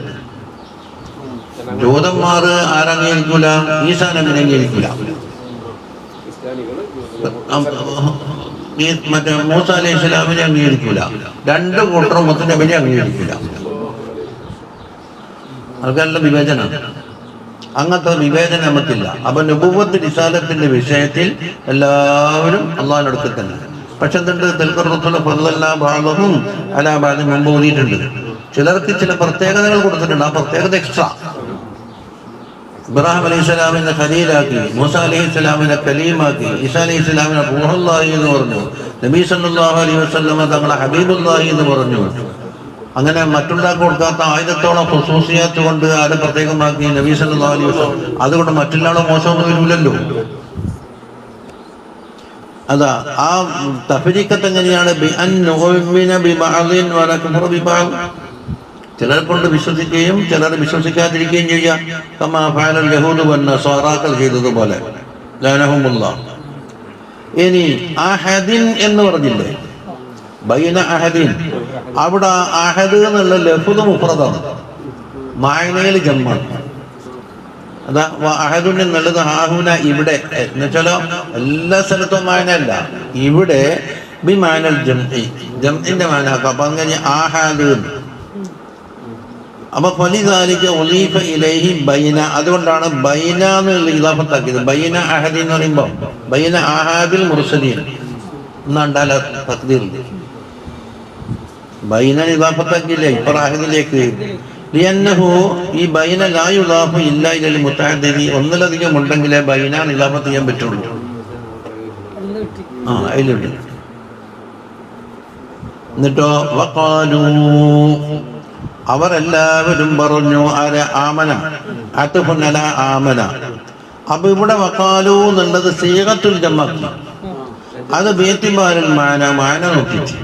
ജൂതന്മാർ ആരംഗീകരിക്കൂല? ഈസാ നബിനെ അംഗീകരിക്കൂല. മറ്റേ മൂസ അലൈഹി സ്വലാമിനെ അംഗീകരിക്കൂല. 2 കൂട്ടരും മുഹമ്മദ് നബിനെ അംഗീകരിക്കൂല. അവർക്കെല്ലാം വിവേചനം. അങ്ങനത്തെ വിവേചനം നമുക്കില്ല. അപ്പൊ നബുവത്ത് റിസാലത്തിന്റെ വിഷയത്തിൽ എല്ലാവരും അള്ളാഹിന്റെ അടുത്ത് തന്നെ. പക്ഷെ എന്തുണ്ട്? ഭാഗവും അലാബാദ് മുമ്പ് ഓതിയിട്ടുണ്ട്. ചിലർക്ക് ചില പ്രത്യേകതകൾ കൊടുത്തിട്ടുണ്ട്. ആ പ്രത്യേകത എക്സ്ട്രാ. ഇബ്രാഹിം അലൈഹി സ്വലാമിനെ ഖലീലാക്കി, മൂസ അലൈഹി സ്വലാമിനെ കലീമാക്കി, ഈസാ അലൈഹി സ്വലാമിനെ റൂഹുല്ലാഹി എന്ന് പറഞ്ഞു, നബി സല്ലല്ലാഹു അലൈഹി വസല്ലമ തങ്ങളെ ഹബീബുല്ലാഹി എന്ന് പറഞ്ഞു. അങ്ങനെ മറ്റുണ്ടാക്കി കൊടുക്കാത്ത ആയിരത്തോളം ഖുസൂസിയാത്ത് കൊണ്ട് ആരെ പ്രത്യേകമാക്കി നബി സല്ലല്ലാഹു അലൈഹി വസല്ലം. അതുകൊണ്ട് മറ്റുള്ളാളെ മോശമൊന്നും വരില്ലല്ലോ. അതാ ആ തഫരീഖത്ത് എങ്ങനെയാണ്? ചിലർ കൊണ്ട് വിശ്വസിക്കുകയും ചിലർ വിശ്വസിക്കാതിരിക്കുകയും ചെയ്യാം. കമാ ഫഅലൽ യഹൂദു വന്നസാറാക്കൾ ചെയ്തതുപോലെ. ലഅനഹുമുല്ലാഹ്. ഇനി അഹദിൻ എന്ന് പറഞ്ഞില്ലേ? ബൈന അഹദിൻ. അവിടെ അഹദ് എന്നുള്ള ലഫ്ദ് മുഫ്രദാണ്, മായനയിൽ ജമ്മാണ്. അതാ അഹദുൻ എന്നുള്ളത് ഹാഹുന ഇവിടെ എന്ന് വെച്ചാലോ എല്ലാ സ്ഥലത്തും മായനല്ല. ഇവിടെ ബി മാനൽ ജംഇ, ജംഇന്റെ മാനാക്കാം. അപ്പൊ അങ്ങനെ ആഹാദ്. അപ്പൊ ഫലിദാലിക ഉളീഫ ഇലൈഹി ബൈന. അതുകൊണ്ടാണ് ബൈന എന്നുള്ള ഇദാഫത്താക്കിയത്. ബൈന അഹദി എന്ന് പറയുമ്പോൾ ബൈന ആഹാദിൽ മുർസലീൻ എന്നാണ്ടാല തഖ്ദീർ. ബൈന ഇദാഫത്താക്കിയില്ലേ ഇപ്പർ അഹദിലേക്ക്. ലിയന്നഹു ഈ ബൈന ലാ യുദാഫു ഇല്ലാ ഇലൽ മുതഅദ്ദിദി. ഒന്നിലധികം ഉണ്ടെങ്കിലേ ബൈന ഇദാഫത്ത് ചെയ്യാൻ പറ്റുള്ളൂ. അതിലുണ്ട്. എന്നിട്ടോ വഖാലൂ, അവരെല്ലാവരും പറഞ്ഞു. ആരെ? ആമന. അത്ഫുൻ അലാ ആമന. അപ്പൊ ഇവിടെ വഖാലൂ എന്നുള്ളത് സീഗത്തുൽ ജംഅ. അത് ബിഇതിബാരിൽ മാന നോക്കിയിട്ട്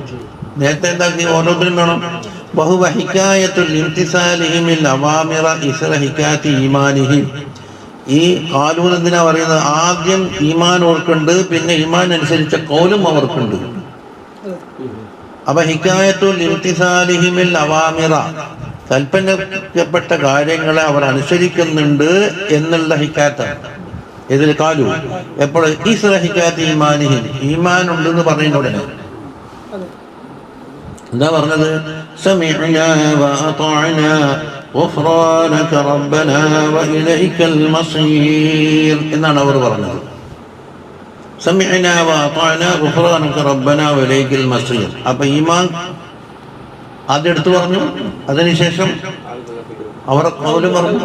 നേരത്തെ എന്താക്കി? ഓരോന്നിനും വേണം. വഹുവ ഹികായത്തുൽ ഇംതിസാലിഹിം ലിൽ അവാമിറ ഇസ്റ ഹികായത്തി ഈമാനിഹിം. ഈ ഖാലൂ എന്തിനാ പറയുന്നത്? ആദ്യം ഈമാൻ ഓർക്കുന്നുണ്ട്, പിന്നെ ഈമാൻ അനുസരിച്ച ഖൗലും അവർക്കുണ്ട്. അപ്പൊ ഹികായത്തുൽ ഇംതിസാലിഹിം ലിൽ അവാമിറ, കൽപ്പനപ്പെട്ട കാര്യങ്ങളെ അവർ അനുസരിക്കുന്നുണ്ട് എന്നുള്ള ഹികായത്താണ്. ഇതിൽ ഖാലൂ എപ്പോൾ? ഇസ്റ ഹികായത്തി ഈമാനിഹിം. ഈമാൻ ഉണ്ടെന്ന് പറയുന്ന ഉടനെ എന്താ പറഞ്ഞത്? സമിഅനാ വഅതഅനാ ഗുഫ്റാനക റബ്ബനാ വഇലൈക്കൽ മസീർ എന്നാണ് അവർ പറഞ്ഞത്. സമിഅനാ വഅതഅനാ ഗുഫ്റാനക റബ്ബനാ വഇലൈക്കൽ മസീർ. അപ്പൊ ഈമാൻ ആദ്യം എടുത്തു പറഞ്ഞു, അതിനുശേഷം അവർ ഖൗലും പറഞ്ഞു.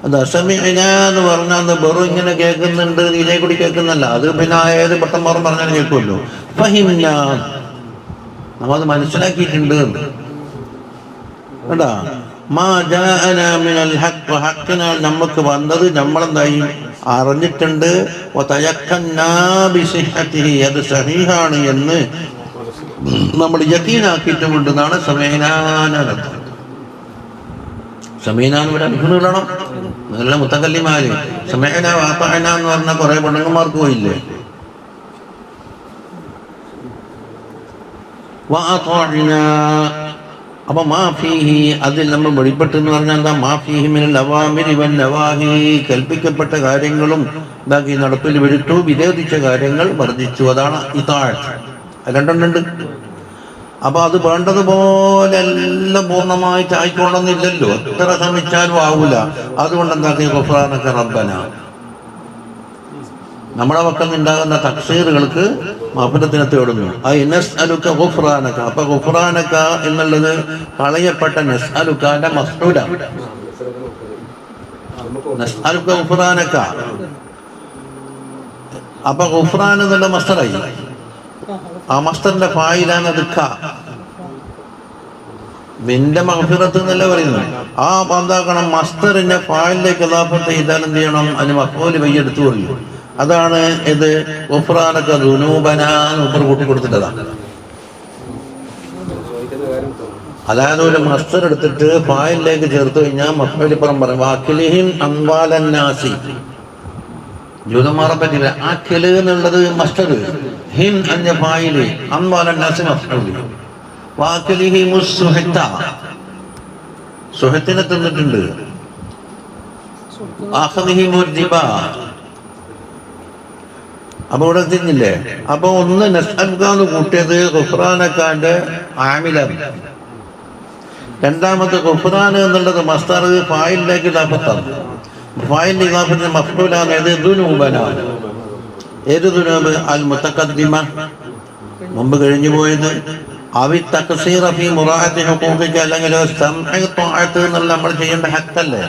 അതാ സമിഅനാ എന്ന് പറഞ്ഞാൽ വെറും ഇങ്ങനെ കേൾക്കുന്നുണ്ട്, ഇതിനെ കൂടി കേൾക്കുന്നല്ല. അത് പിന്നെ ഏത് പെട്ടെന്ന് പറഞ്ഞാൽ കേൾക്കുമല്ലോ. ഫഹിംനാ, നമ്മത് മനസ്സിലാക്കിയിട്ടുണ്ട് കേട്ടാ. മാ ജാഅനാ മിനൽ ഹഖ്, ഹഖ്നാൽ നമുക്ക് വന്നത് നമ്മളെന്തായി അറിഞ്ഞിട്ടുണ്ട്. വതയഖന്നാ ബിസിഹ്ഹതിഹി, അത് സഹീഹാണ് എന്ന് നമ്മൾ യഖീനാക്കിയിട്ടുമുണ്ട് എന്നാണ് സമീനാനർത്ഥം. സമീനാന്ന് ഇവിടെ അഭിനയിക്കണം. നല്ല മുത്തക്കല്ലിമാര് സമീന വാതഅന എന്ന് പറഞ്ഞ കുറെ പെണ്ണുങ്ങന്മാർക്ക് പോയില്ലേ? അപ്പൊ മാഫീഹി, അതിൽ നമ്മൾ വെളിപ്പെട്ടെന്ന് പറഞ്ഞാൽ എന്താ? മാഫീഹി മിനൽ അവാമിരി വൻ നവാഹി, കൽപ്പിക്കപ്പെട്ട കാര്യങ്ങളും ഇതാക്കി നടപ്പിൽ വിട്ടു, വിരോധിച്ച കാര്യങ്ങൾ വർദ്ധിച്ചു. അതാണ് ഇതാഅത്ത്. രണ്ടെണ്ണുണ്ട്. അപ്പൊ അത് വേണ്ടതുപോലെ എല്ലാം പൂർണ്ണമായിട്ട് ആയിക്കൊള്ളുന്നില്ലല്ലോ. എത്ര ശ്രമിച്ചാലും ആവൂല. അതുകൊണ്ട് എന്താക്കി? ഗുഫ്റാനക റബ്ബന, നമ്മുടെ പക്കൽ നിന്നുണ്ടാകുന്ന തക്സീറുകൾക്ക് മഗ്ഫിറത്തിനെ തേടുന്നു. നസ്അലുക ഗുഫ്റാനക. അപ്പൊ ഗുഫ്റാനക എന്നുള്ളത് കളയപ്പെട്ട നസ്അലുകന്റെ മഫ്ഊലാണ്. നസ്അലുക ഗുഫ്റാനക. അപ്പൊ ഗുഫ്റാൻ എന്നുള്ള മസ്തറായി. ആ മസ്തറിന്റെ ഫായിലാണ് അത് ക. നിന്റെ മഗ്ഫിറത്ത് എന്നല്ല പറയുന്നത്. ആ എന്താക്കണം, മസ്തറിന്റെ ഫായിലേക്ക് ഇളാഫത്ത് ചെയ്താൽ എന്ത് ചെയ്യണം? അതിന് മഫ്ഊൽ ബിഹി എടുത്തു കൊള്ളു. അതാണ് ഇത് ഗുഫ്റാനക ദുനൂബനാ എന്ന് കൂട്ടി കൊടുത്തിട്ടതാണ്. അതായത് ഒരു മസ്തർ എടുത്തിട്ട് ഫായിലേക്ക് ചേർത്ത് കഴിഞ്ഞാൽ മഫ്ഊലിപ്പുറം പറയും വാക്കിലിഹിൻ അംവാലന്നാസി. ജൂതന്മാരെ പറ്റില്ല. ആ കെല് എന്നുള്ളത് മസ്തർ, ഹിൻ അഞ്ഞ ഫായില്, അംവാലന്നാസി മഫ്ഊൽ. വാക്കിലിഹി മുസ്സുഹത്ത, സുഹത്തിനെ തിന്നിട്ടുണ്ട്. അഖദിഹി മുർജിബ. അപ്പൊ ഇവിടെ തിന്നില്ലേ? അപ്പൊ ഒന്ന് നസ്അൽക്കാന്ന് കൂട്ടിയത് ഗുഫ്റാനക്കാന്റെ ആമിലാണ്. രണ്ടാമത്തെ ഗുഫ്റാൻ എന്നുള്ളത് മസ്തർ ഫായിലിലേക്ക് ഇളാഫത്താണ്. ഫായിലിന്റെ ഇളാഫത്തിന് മഫ്ഊലാണ്. ഏത്? ദുനൂബനാണ്. ഏത് ദുനൂബ്? അൽ മുതഖദ്ദിമ, മുമ്പ് കഴിഞ്ഞു പോയത്. അവി തഖ്സീറ ഫീ മുറാഅത്തി ഹുഖൂഖിക, അല്ലെങ്കിൽ സമഅ ത്വാഅത്ത് എന്നുള്ള നമ്മൾ ചെയ്യേണ്ട ഹക്കല്ലേ,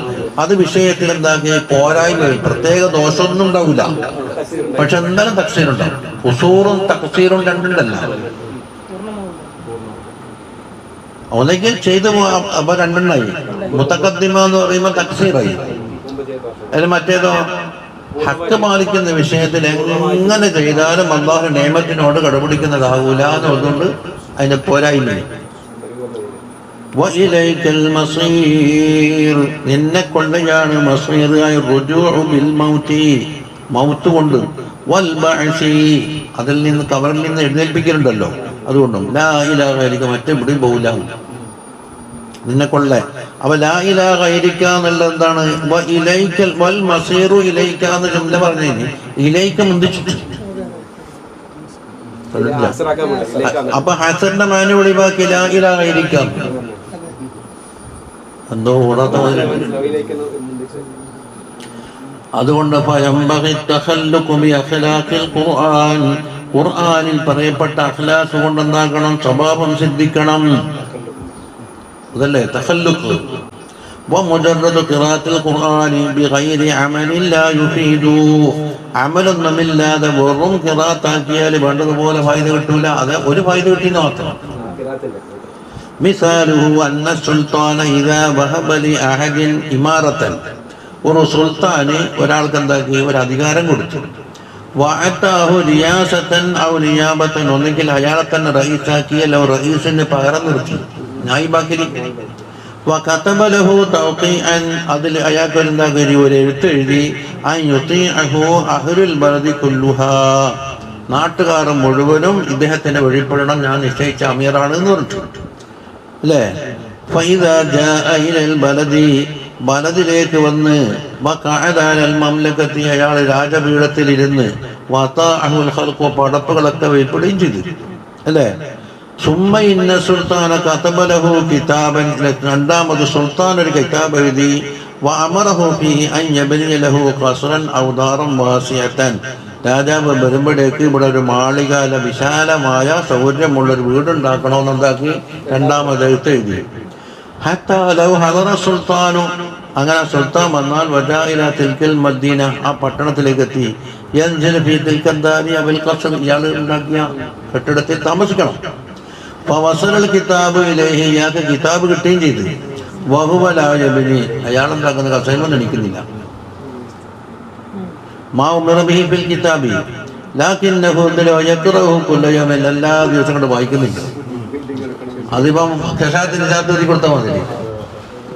അത് വിഷയത്തിൽ എന്താക്കി പോരായ്മ, പ്രത്യേക ദോഷമൊന്നും ഉണ്ടാവില്ല. പക്ഷെ എന്തായാലും തഖ്സീറുണ്ടാവും. ഖുസൂറും തഖ്സീറും രണ്ടുണ്ടല്ല. ഒന്നെങ്കിൽ ചെയ്ത് അപ്പൊ രണ്ടെണ്ണായി. മുതഖദ്ദിമ എന്ന് പറയുമ്പോൾ തഖ്സീറായി. അതിന് മറ്റേതോ ഹക്ക് പാലിക്കുന്ന വിഷയത്തിൽ എങ്ങനെ ചെയ്താലും അല്ലാഹു നിഅമത്തിനോട് കടപിടിക്കുന്നതാവൂല എന്നുള്ളതുകൊണ്ട് അതിന്റെ പോരായ്മ. വഇലൈക്കൽ മസീർ, നിന്നെ കൊണ്ടയാണ് മസീർ, റുജൂഉ ബിൽ മൗതി, മൗത്ത് കൊണ്ട്, വൽ ബഅസി, അതിൽ നിന്ന് കബറിൽ നിന്ന് എഴുന്നേൽപ്പിക്കലുണ്ടല്ലോ, അതുകൊണ്ടും ലാ ഇലാഹ ഇല്ലക, മറ്റെവിടെയും പോകില്ല നിന്നെ കൊള്ള. അപ്പൊ ലാ ഇലാഹ ഇല്ലക എന്നുള്ളത് എന്താണ്? വഇലൈക്കൽ വൽ മസീറു ഇലൈക എന്ന് ജംല പറഞ്ഞു. ഇലൈക മുന്തിച്ചിട്ട് അപ്പൊ ഹസറിന്റെ മാന ഒഴിവാക്കി ലാ ഇലാഹ ഇല്ലക എന്തോ ഓടാത്ത മാതിരി. അതുകൊണ്ട് ഖുർആനിൽ പറയപ്പെട്ട അഖ്ലാഖ് കൊണ്ട് എന്താക്കണം? സ്വഭാവം സിദ്ധിക്കണം. അതല്ലേ തഖല്ലുഖ്. വമുജറദു ഖിറാഅത്തിൽ ഖുർആനി ബിഗൈരി അമലിൻ ലാ യുഫീദു, അമലൊന്നുമില്ലാതെ വെറും ഖിറാഅത്താക്കിയാൽ വേണ്ടതുപോലെ ഫായിദ കിട്ടൂല. അത് ഒരു ഫായിദ കിട്ടിയെന്ന് മാത്രം. മിസാലുഹു അന്ന സുൽത്താന ഇദാ വഹബ ലി അഹദിൻ ഇമാറത്തൻ, ഒരു സുൽത്താന് ഒരാൾക്ക് എന്താക്കി? ഒരു അധികാരം കൊടുത്തു. വഅതാഹു റിയാസത്തൻ ഔ നിയാബത്തൻ, ഒന്നെങ്കിൽ അയാളെ തന്നെ റഈസാക്കി, അല്ലെങ്കിൽ റഈസിന് പകരം നിർത്തി, നായിബാക്കി. വകതബ ലഹു തൗഖീഅൻ, അതിൽ അയാൾക്ക് എന്താക്കി? ഒരു എഴുത്ത് എഴുതി. അൻ യുതീഅഹു അഹ്ലുൽ ബലദി കുല്ലുഹാ, നാട്ടുകാർ മുഴുവനും ഇദ്ദേഹത്തിന് വഴിപ്പെടണം, ഞാൻ നിശ്ചയിച്ച അമീറാണ് എന്ന് പറഞ്ഞു അല്ലേ. ഫൈദാ ജാഅ ഇലൽ ബലദി, ബലദിലേക്ക് വന്ന്, വഖഅദ അലൽ മംലകതി, അയാൾ രാജപീഠത്തിലിരുന്ന്, വതഅഹുൽ ഖൽഖു, പടപ്പുകളൊക്കെ വഴിപ്പെടുകയും ചെയ്തു അല്ലേ. സുമ്മ ഇന്ന സുൽത്താന കതബ ലഹു കിതാബൻ, രണ്ടാമത് സുൽത്താൻ ഒരു കിതാബ് എഴുതി. വഅമറഹു ഫീഹി അൻ യബ്നിയ ലഹു ഖസ്റൻ ഔ ദാറൻ വാസിഅതൻ, രാജാവ് വരുമ്പോഴേക്ക് ഇവിടെ ഒരു മാളിക, വിശാലമായ സൗകര്യമുള്ളൊരു വീടുണ്ടാക്കണമെന്നുണ്ടാക്കി രണ്ടാമത് എഴുത്ത് എഴുതി. ഹത്താ ലൗ ഹദറ സുൽത്താനു, അങ്ങനെ സുൽത്താൻ വന്നാൽ, വജാ ഇലാ തിൽക്കൽ മദീന, ആ പട്ടണത്തിലേക്ക് എത്തി. യൻസിലു ഫീ തിൽക്കൽ ദാരി അബിൽ ഖസ്ർ, ഇയാൾ ഉണ്ടാക്കിയ കെട്ടിടത്തിൽ താമസിക്കണം. ഫവസലൽ കിതാബ് ഇലൈഹി, ഇയാൾക്ക് കിതാബ് കിട്ടുകയും ചെയ്തു. വഹുവ ലാ യബ്നി, അയാളുണ്ടാക്കുന്ന കസേരമൊന്നും എണീക്കുന്നില്ല. മാ ഉമിറ ബിഹി ഫിൽ കിതാബി ലാകിന്നഹു യഖറഉഹു കുല്ല യൗമിൻ, എല്ലാ ദിവസവും കൊണ്ട് വായിക്കുന്നില്ല. അതിപ്പം കഷായത്തിന് ചാർട്ട് എഴുതി കൊടുത്താൽ മതി.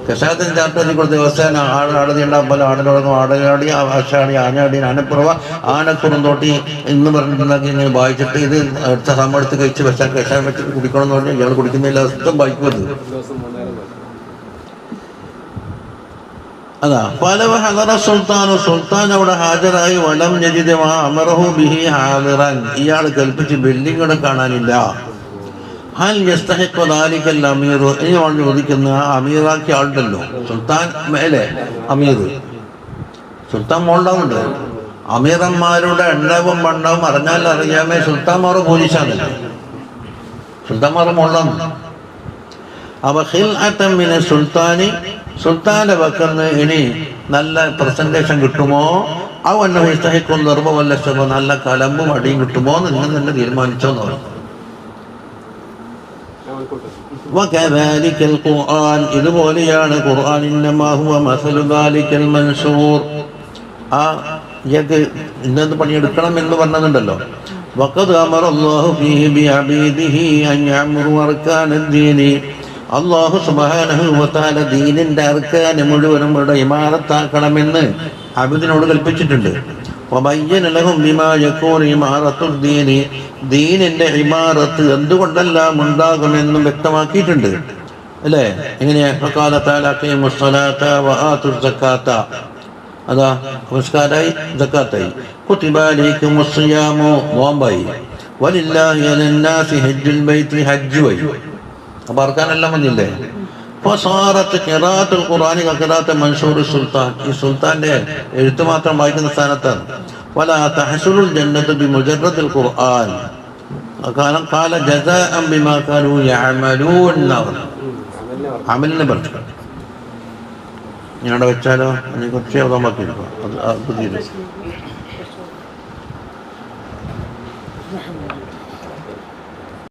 കഷായത്തിന് ചാർട്ട് എഴുതി കൊടുത്ത ദിവസം ആടതി ഉണ്ടാകുമ്പോൾ ആടിനോടൊന്നും ആടനാടി, ആശാടി, ആഞ്ഞാടി, ആനപ്പുറവ, ആനക്കുറം തോട്ടി എന്ന് പറഞ്ഞിട്ടുണ്ടാക്കി ഇങ്ങനെ വായിച്ചിട്ട് ഇത് അടുത്ത സമയത്ത് കഴിച്ച് വെച്ചാൽ കഷായം വെച്ചിട്ട് കുടിക്കണം എന്ന് പറഞ്ഞാൽ ഇയാൾ കുടിക്കുന്നില്ല, ദിവസം വായിക്കുന്നത്. അതാ ഫലവ ഹദറ സുൽത്താനു, സുൽത്താൻ അവിടെ ഹാജരായി. വലം യജിദ് മാ അമറഹു ബിഹി ഹാദിറൻ, ഇയാൾ കൽപ്പിച്ച് ബിൽഡിങ്ങുകൾ കാണാനില്ല. ഹൽ യസ്തഹിഖു ദാലികൽ അമീർ, ഇനി അവൾ ചോദിക്കുന്ന അമീറാക്കിയ ആളുണ്ടല്ലോ, സുൽത്താൻ മേലെ അമീർ, സുൽത്താൻ മോളുണ്ടാവുന്നുണ്ട്. അമീറന്മാരുടെ എണ്ണവും വണ്ണവും അറിഞ്ഞാൽ അറിയാമേ സുൽത്താൻമാർ പോലീസാണല്ലേ, സുൽത്താൻമാർ മോളാണ്. അവ ഖിൽഅതൻ മിന സുൽത്താനി സുൽത്താന്റെ പക്കന്ന് ഇനി നല്ല പ്രസന്റേഷൻ കിട്ടുമോ അവന്നഹിക്കും നിർമ്മവല്ല ശുഭ നല്ല കലമ്പും അടിയും കിട്ടുമോ എന്ന് നിങ്ങൾ തന്നെ തീരുമാനിച്ചോന്ന് പറഞ്ഞു. ഇതുപോലെയാണ് ഖുർആൻ ആ ഇയാൾക്ക് ഇന്നത് പണിയെടുക്കണം എന്ന് പറഞ്ഞതുണ്ടല്ലോ. അല്ലാഹു സുബ്ഹാനഹു വ തആല ദീനിന്റെ അർക്കാന് മുഴുവനും ഇവിടെ ഇമാറത്താക്കണമെന്ന് അബ്ദിനോട് കൽപ്പിച്ചിട്ടുണ്ട്. ദീനിന്റെ ഇമാറത്ത് എന്തുകൊണ്ടെല്ലാം ഉണ്ടാകുമെന്നും വ്യക്തമാക്കിയിട്ടുണ്ട് അല്ലേ? എങ്ങനെയാ? അതാ നമസ്കാരായി, സക്കാത്തായി, നോമ്പായി, വലില്ലാഹി അലന്നാസി ഹജ്ജുൽ ബൈത്തി ഹജ്ജുമായി. അപ്പൊ അർക്കാനെല്ലാം വന്നില്ലേ? സുൽത്താൻ ഈ സുൽത്താന്റെ എഴുത്ത് മാത്രം വായിക്കുന്ന സ്ഥാനത്താണ്. ولا تحصل الجنة بمجرد القرآن قال جزاء بما كانوا يعملون. അമലിനെ പറഞ്ഞു ഞാനവിടെ വെച്ചാലോ അതിനെ കുറച്ച് അവതാമാക്കിയിരിക്കും. അത്